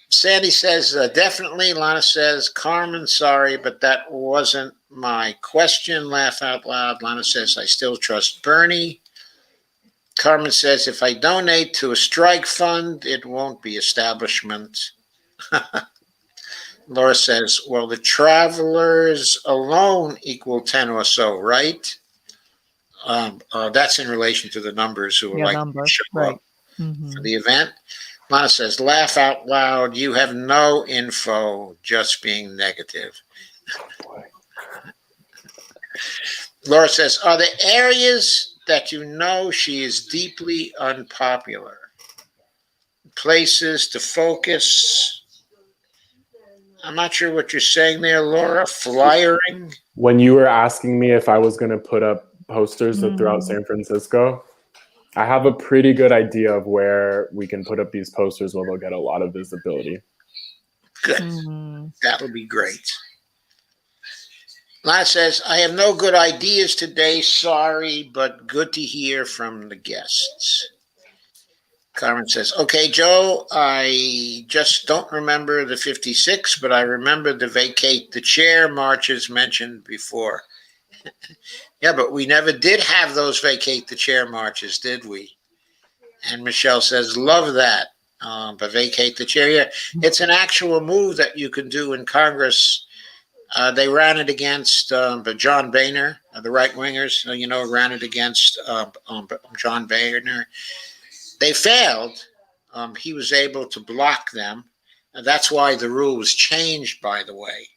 Sandy says, definitely. Lana says, Carmen, sorry, but that wasn't my question. Laugh out loud. Lana says, I still trust Bernie. Carmen says, if I donate to a strike fund, it won't be establishment. Laura says, well, the travelers alone equal 10 or so, right? That's in relation to the numbers who are like show up for the event. Lana says, laugh out loud. You have no info, just being negative. Laura says, are there areas that you know she is deeply unpopular? Places to focus? I'm not sure what you're saying there, Laura. Flyering? When you were asking me if I was going to put up posters throughout San Francisco, I have a pretty good idea of where we can put up these posters where they'll get a lot of visibility. Good. That would be great. Lana says, I have no good ideas today. Sorry, but good to hear from the guests. Carmen says, okay, Joe, I just don't remember the 56, but I remember the vacate the chair marches mentioned before. Yeah, but we never did have those vacate the chair marches, did we? And Michelle says, love that. But vacate the chair. Yeah, it's an actual move that you can do in Congress. They ran it against John Boehner, the right-wingers, ran it against John Boehner. They failed. He was able to block them. And that's why the rule was changed, by the way.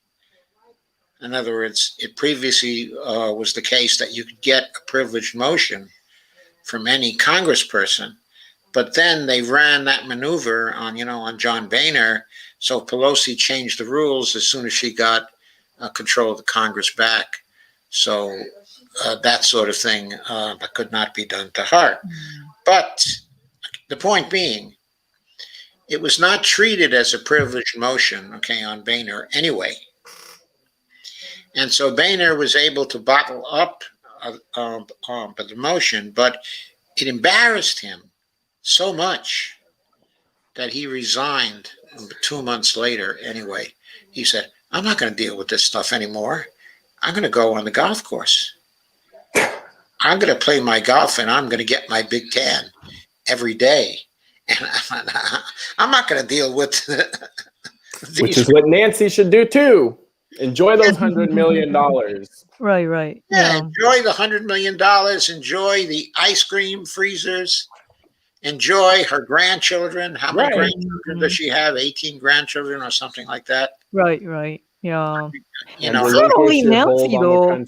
In other words, it previously was the case that you could get a privileged motion from any congressperson, but then they ran that maneuver on John Boehner. So Pelosi changed the rules as soon as she got control of the Congress back. So that sort of thing could not be done to her. But the point being, it was not treated as a privileged motion, on Boehner anyway. And so Boehner was able to bottle up the motion, but it embarrassed him so much that he resigned 2 months later anyway. He said, I'm not going to deal with this stuff anymore. I'm going to go on the golf course. I'm going to play my golf and I'm going to get my Big Tan every day. And I'm not going to deal with which is what Nancy should do too. Enjoy those $100 million. Right. Yeah, enjoy the $100 million. Enjoy the ice cream freezers. Enjoy her grandchildren. How many grandchildren does she have? 18 grandchildren or something like that. Right. Yeah. It's not only Nancy though.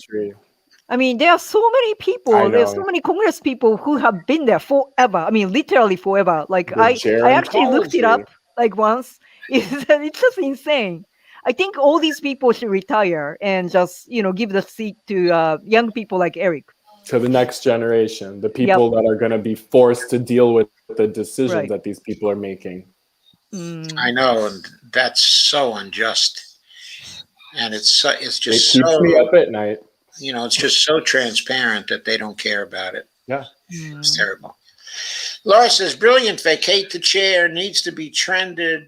I mean, there are so many people. There's so many Congress people who have been there forever. I mean, literally forever. Like I actually looked it up like once. It's just insane. I think all these people should retire and just, give the seat to young people like Eric. To the next generation, the people that are going to be forced to deal with the decisions that these people are making. I know, and that's so unjust. And it's It just keeps me so, up at night. it's just so transparent that they don't care about it. Yeah. It's terrible. Laura says, brilliant, vacate the chair, needs to be trended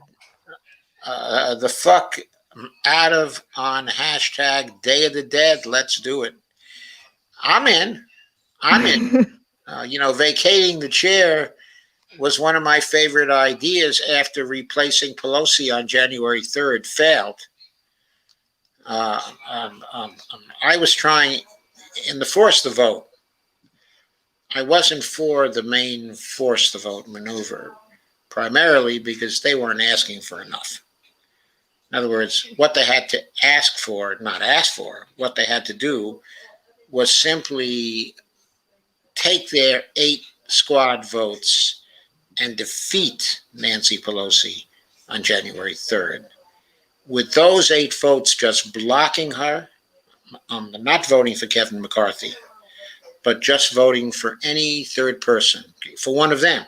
the fuck out of on hashtag Day of the Dead. Let's do it. I'm in. Vacating the chair was one of my favorite ideas after replacing Pelosi on January 3rd failed. I was trying in the force the vote. I wasn't for the main force the vote maneuver, primarily because they weren't asking for enough. In other words, what they had to what they had to do was simply take their 8 squad votes and defeat Nancy Pelosi on January 3rd. With those 8 votes just blocking her, not voting for Kevin McCarthy, but just voting for any third person, for one of them,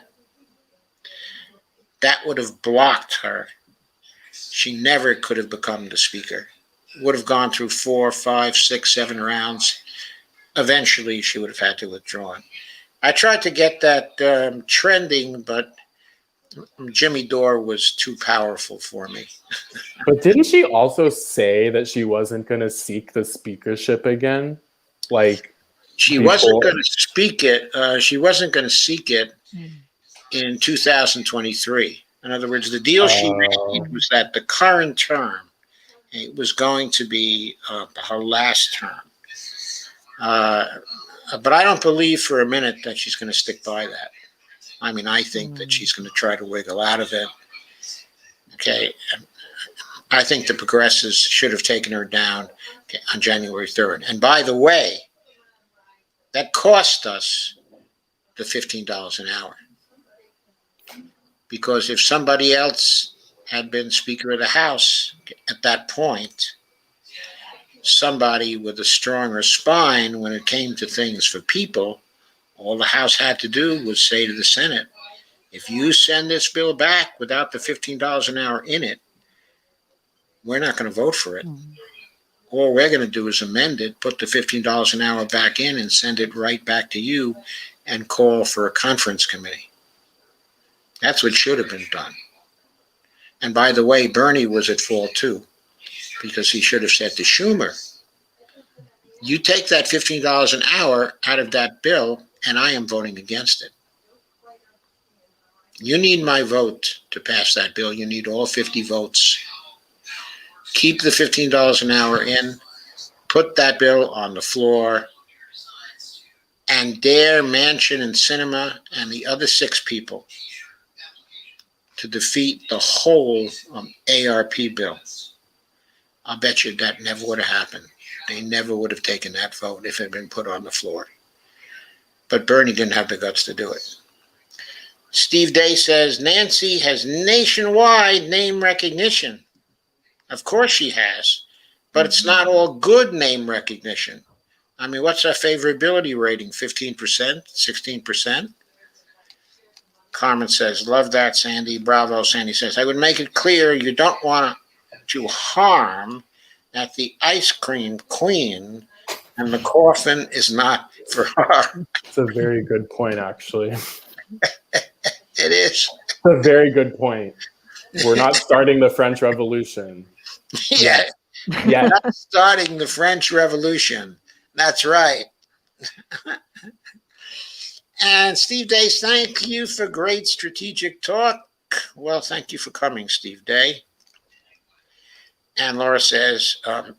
that would have blocked her. She never could have become the speaker. Would have gone through 4, 5, 6, 7 rounds. Eventually, she would have had to withdraw. I tried to get that trending, but Jimmy Dore was too powerful for me. But didn't she also say that she wasn't going to seek the speakership again? Like, she wasn't going to speak it. She wasn't going to seek it in 2023. In other words, the deal she made was that the current term, it was going to be her last term. But I don't believe for a minute that she's going to stick by that. I mean, I think that she's going to try to wiggle out of it. Okay. I think the progressives should have taken her down on January 3rd. And by the way, that cost us the $15 an hour. Because if somebody else had been Speaker of the House at that point, somebody with a stronger spine when it came to things for people, all the House had to do was say to the Senate, if you send this bill back without the $15 an hour in it, we're not going to vote for it. All we're going to do is amend it, put the $15 an hour back in and send it right back to you and call for a conference committee. That's what should have been done. And by the way, Bernie was at fault too, because he should have said to Schumer, you take that $15 an hour out of that bill and I am voting against it. You need my vote to pass that bill. You need all 50 votes. Keep the $15 an hour in, put that bill on the floor, and dare Manchin and Sinema and the other 6 people to defeat the whole ARP bill. I'll bet you that never would have happened. They never would have taken that vote if it had been put on the floor. But Bernie didn't have the guts to do it. Steve Day says, Nancy has nationwide name recognition. Of course she has, but it's not all good name recognition. I mean, what's our favorability rating? 15%? 16%? Carmen says, love that, Sandy. Bravo, Sandy says, I would make it clear you don't want to harm at the ice cream queen, and the coffin is not for her. It's a very good point, actually. It is. It's a very good point. We're not starting the French Revolution. Yeah. Yeah. Not starting the French Revolution. That's right. And Steve Day, thank you for great strategic talk. Well, thank you for coming, Steve Day. And Laura says,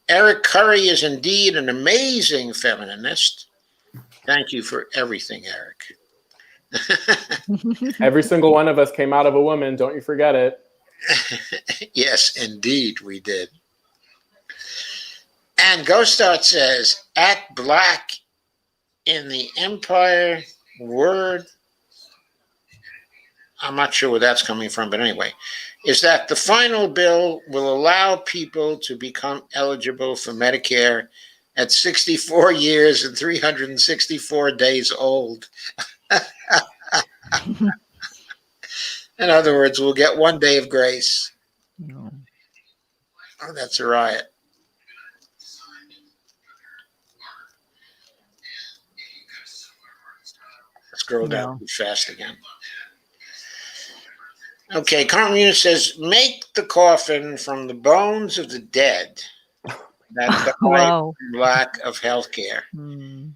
Eric Curry is indeed an amazing feminist. Thank you for everything, Eric. Every single one of us came out of a woman. Don't you forget it. Yes, indeed, we did. And Ghostart says, act black in the Empire word. I'm not sure where that's coming from, but anyway, is that the final bill will allow people to become eligible for Medicare at 64 years and 364 days old. In other words, we'll get 1 day of grace. No. Oh, that's a riot. Scroll Yeah. down too fast again. Okay, Carmen Yunus says, make the coffin from the bones of the dead that died Wow. from lack of health care. Mm,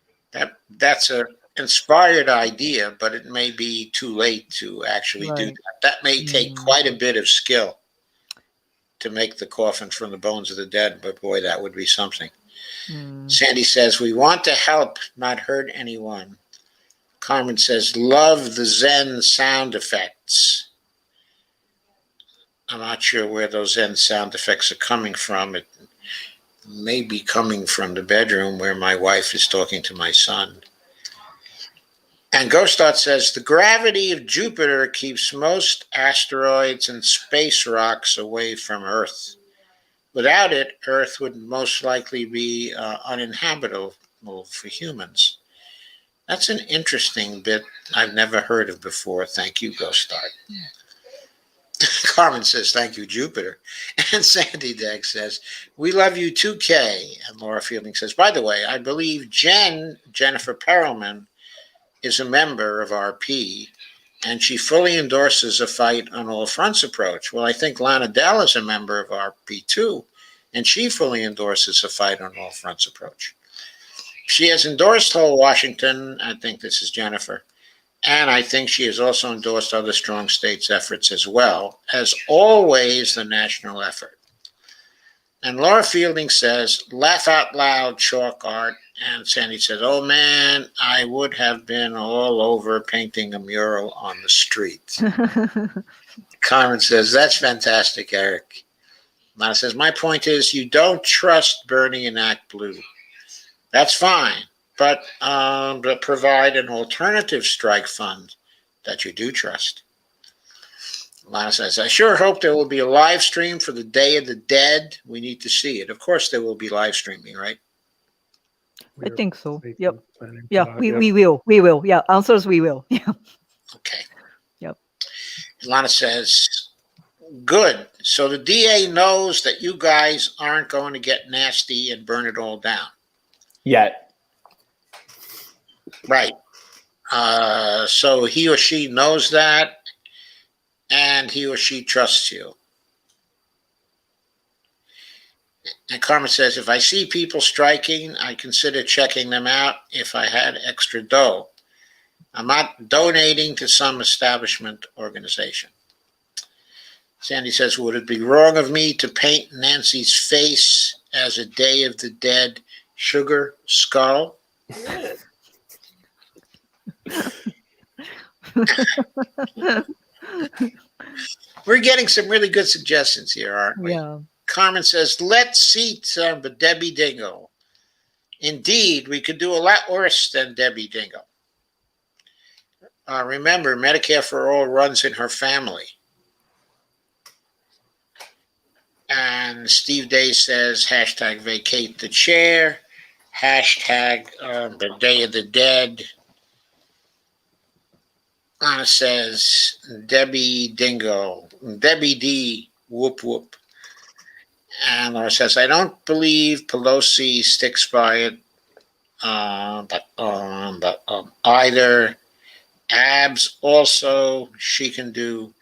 That's a inspired idea, but it may be too late to actually do right. that. That may take quite a bit of skill to make the coffin from the bones of the dead, but boy, that would be something. Sandy says, we want to help, not hurt anyone. Carmen says, love the Zen sound effects. I'm not sure where those Zen sound effects are coming from. It may be coming from the bedroom where my wife is talking to my son. And Ghostart says, the gravity of Jupiter keeps most asteroids and space rocks away from Earth. Without it, Earth would most likely be uninhabitable for humans. That's an interesting bit I've never heard of before. Thank you, Ghostart. Carmen says, thank you, Jupiter. And Sandy Degg says, we love you 2K. And Laura Fielding says, by the way, I believe Jennifer Perelman, is a member of RP, and she fully endorses a fight on all fronts approach. Well, I think Lana Dell is a member of RP too, and she fully endorses a fight on all fronts approach. She has endorsed Whole Washington. I think this is Jennifer. And I think she has also endorsed other strong states' efforts as well, as always the national effort. And Laura Fielding says, laugh out loud, chalk art. And Sandy says, oh man, I would have been all over painting a mural on the street. Carmen says, that's fantastic, Eric. Lana says, my point is you don't trust Bernie and Act Blue. That's fine, but provide an alternative strike fund that you do trust. Lana says, I sure hope there will be a live stream for the Day of the Dead. We need to see it. Of course there will be live streaming, right? I think so. We're Yep. planning for Yeah, that, we will. We will. Yeah, answers we will. Yeah. Okay. Yep. Lana says, good. So the DA knows that you guys aren't going to get nasty and burn it all down. Yet. Right. So he or she knows that, and he or she trusts you. And Carmen says, if I see people striking, I consider checking them out if I had extra dough. I'm not donating to some establishment organization. Sandy says, would it be wrong of me to paint Nancy's face as a Day of the Dead sugar skull? We're getting some really good suggestions here, aren't we? Yeah. Carmen says, let's seat Debbie Dingle. Indeed, we could do a lot worse than Debbie Dingle. Remember, Medicare for All runs in her family. And Steve Day says, hashtag vacate the chair, hashtag the Day of the Dead. Lana says, Debbie Dingle, Debbie D, whoop whoop. And Laura says, I don't believe Pelosi sticks by it, either. Abs also, she can do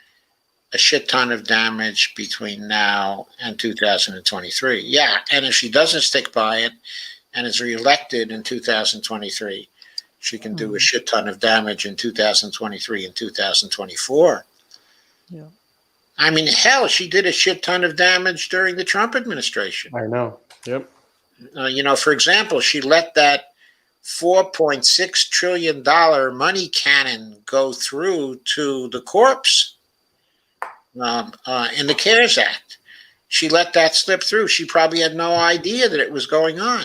a shit ton of damage between now and 2023. Yeah, and if she doesn't stick by it and is reelected in 2023, she can do a shit ton of damage in 2023 and 2024. Yeah. I mean, hell, she did a shit ton of damage during the Trump administration. I know. Yep. For example, she let that $4.6 trillion money cannon go through to the corpse in the CARES Act. She let that slip through. She probably had no idea that it was going on.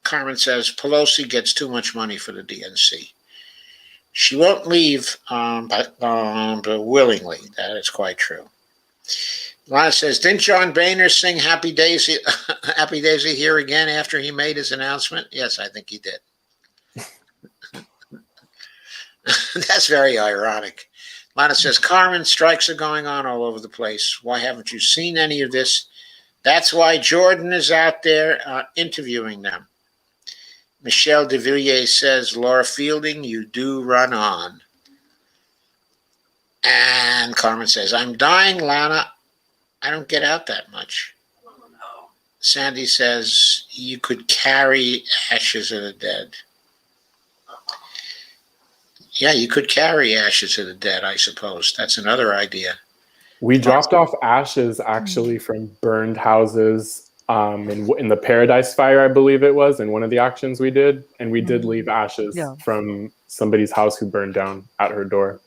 Carmen says, Pelosi gets too much money for the DNC. She won't leave but willingly. That is quite true. Lana says, didn't John Boehner sing Happy Days Here Again after he made his announcement? Yes, I think he did. That's very ironic. Lana says, Carmen, strikes are going on all over the place. Why haven't you seen any of this? That's why Jordan is out there interviewing them. Michelle de Villiers says, Laura Fielding, you do run on. And Carmen says, I'm dying, Lana. I don't get out that much. Sandy says, you could carry ashes of the dead. Yeah, you could carry ashes of the dead, I suppose. That's another idea. We dropped off ashes actually from burned houses in the Paradise Fire, I believe it was, in one of the auctions we did. And we did leave ashes from somebody's house who burned down at her door.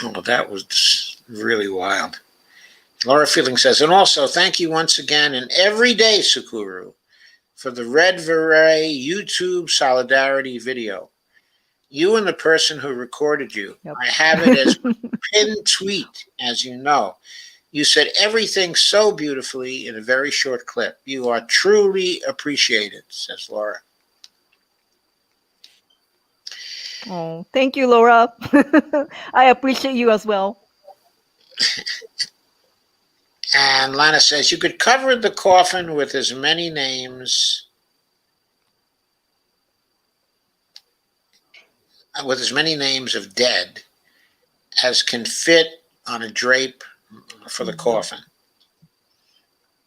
Oh, that was really wild. Laura Fielding says, and also thank you once again and every day, Sukuru, for the Red Beret YouTube solidarity video. You and the person who recorded you. Yep. I have it as pinned tweet, as you know. You said everything so beautifully in a very short clip. You are truly appreciated, says Laura. Oh, thank you, Laura. I appreciate you as well. And Lana says, you could cover the coffin with as many names of dead as can fit on a drape for the coffin.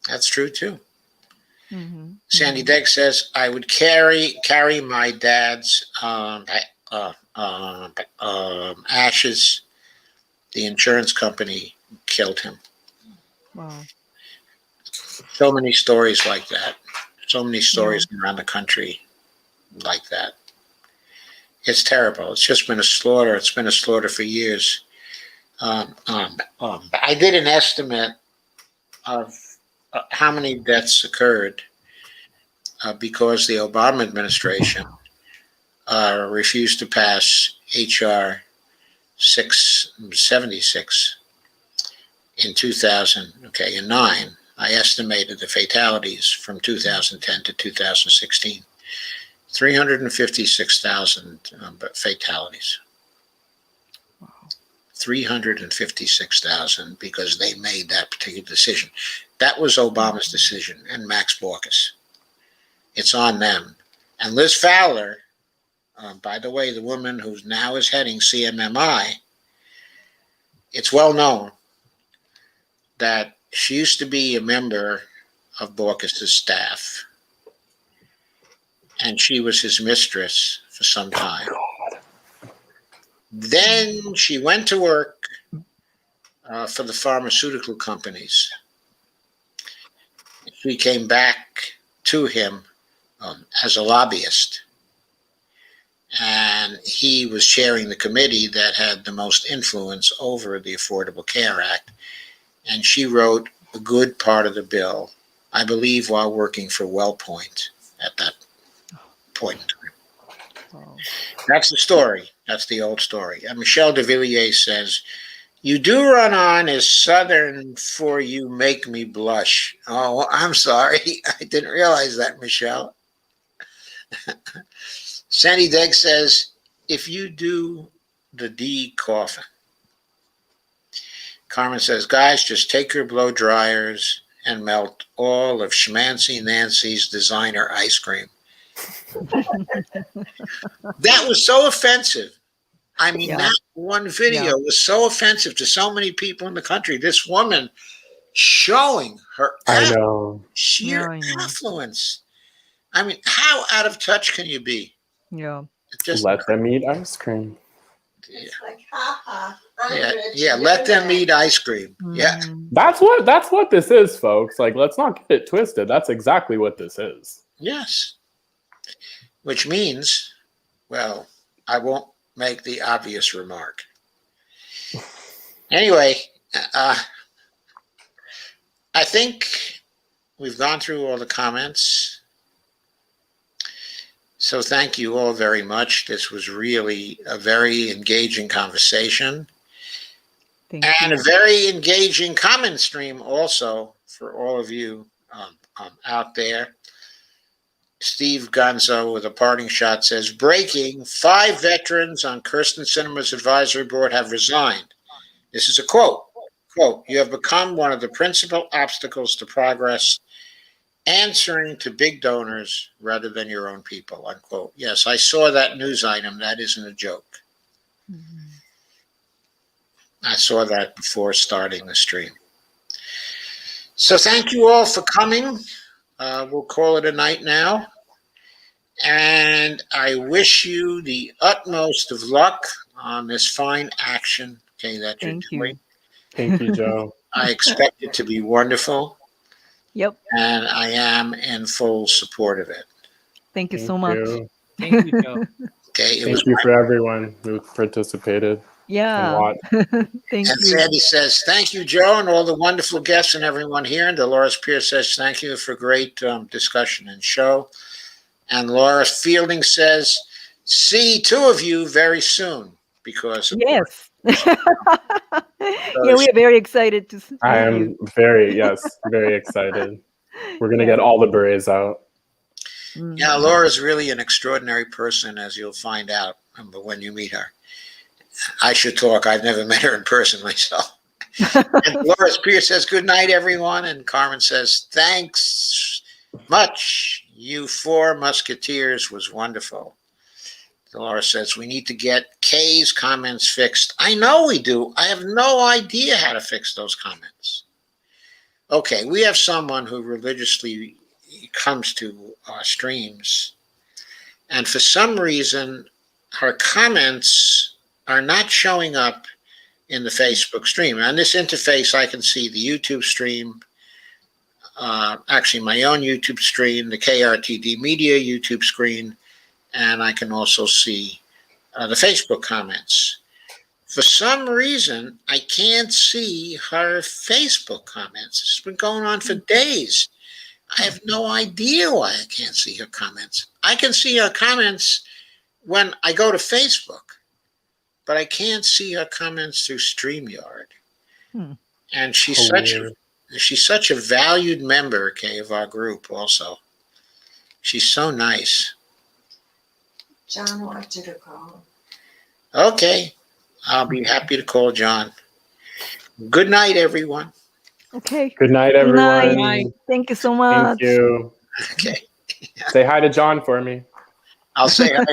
That's true too. Mm-hmm. Sandy Degg says, I would carry my dad's ashes. The insurance company killed him. Wow. So many stories like that. So many stories around the country like that. It's terrible. It's just been a slaughter. It's been a slaughter for years. I did an estimate of how many deaths occurred because the Obama administration refused to pass H.R. 676 in 2009. I estimated the fatalities from 2010 to 2016. 356,000 fatalities. Wow. 356,000 because they made that particular decision. That was Obama's decision and Max Baucus. It's on them. And Liz Fowler, by the way, the woman who now is heading CMMI, it's well known that she used to be a member of Baucus's staff. And she was his mistress for some time. Then she went to work for the pharmaceutical companies. She came back to him as a lobbyist. And he was chairing the committee that had the most influence over the Affordable Care Act. And she wrote a good part of the bill, I believe, while working for WellPoint at that point in time. Wow. That's the story. That's the old story. And Michelle de Villiers says, you do run on as Southern for you make me blush. Oh, I'm sorry. I didn't realize that, Michelle. Sandy Degg says, if you do the D coffin. Carmen says, guys, just take your blow dryers and melt all of Schmancy Nancy's designer ice cream. That was so offensive. I mean, that one video was so offensive to so many people in the country. This woman showing her sheer affluence. I mean, how out of touch can you be? Yeah. Just let them eat ice cream. It's like, ha ha. Let them eat ice cream. Yeah. That's what this is, folks. Like, let's not get it twisted. That's exactly what this is. Yes. Which means, well, I won't make the obvious remark. Anyway, I think we've gone through all the comments. So thank you all very much. This was really a very engaging conversation. And a very engaging comment stream also for all of you out there. Steve Gonzo with a parting shot says, breaking, 5 veterans on Kirsten Sinema's advisory board have resigned. This is a quote. Quote, you have become one of the principal obstacles to progress answering to big donors rather than your own people, unquote. Yes, I saw that news item. That isn't a joke. I saw that before starting the stream. So thank you all for coming. We'll call it a night now. And I wish you the utmost of luck on this fine action, okay, that you're Thank doing. you. Thank you, Joe. I expect it to be wonderful, Yep. and I am in full support of it. Thank you Thank so much. you. Thank you, Joe. Okay, it Thank was you for everyone who participated and Yeah. watched. Thank And you. Sandy says, thank you, Joe, and all the wonderful guests and everyone here. And Dolores Pierce says, thank you for great discussion and show. And Laura Fielding says, see two of you very soon because of Yes. Yeah, we are very excited to meet I you. am very excited. We're gonna Yeah. get all the berets out. Yeah, Laura's really an extraordinary person, as you'll find out when you meet her. I should talk. I've never met her in person myself. And Dolores Pierce says, good night, everyone. And Carmen says, thanks much. You four musketeers was wonderful. Dolores says, we need to get Kay's comments fixed. I know we do. I have no idea how to fix those comments. Okay, we have someone who religiously comes to our streams, and for some reason, her comments are not showing up in the Facebook stream. On this interface, I can see the YouTube stream, actually my own YouTube stream, the KRTD Media YouTube screen, and I can also see the Facebook comments. For some reason, I can't see her Facebook comments. It's been going on for days. I have no idea why I can't see her comments. I can see her comments when I go to Facebook, but I can't see her comments through StreamYard. And she's such a valued member, okay, of our group also. She's so nice. John wants you to call. Okay, I'll be happy to call John. Good night, everyone. Okay. Good night, Good night. everyone. night. Thank you so much. Thank you. Okay, Say hi to John for me. I'll say hi.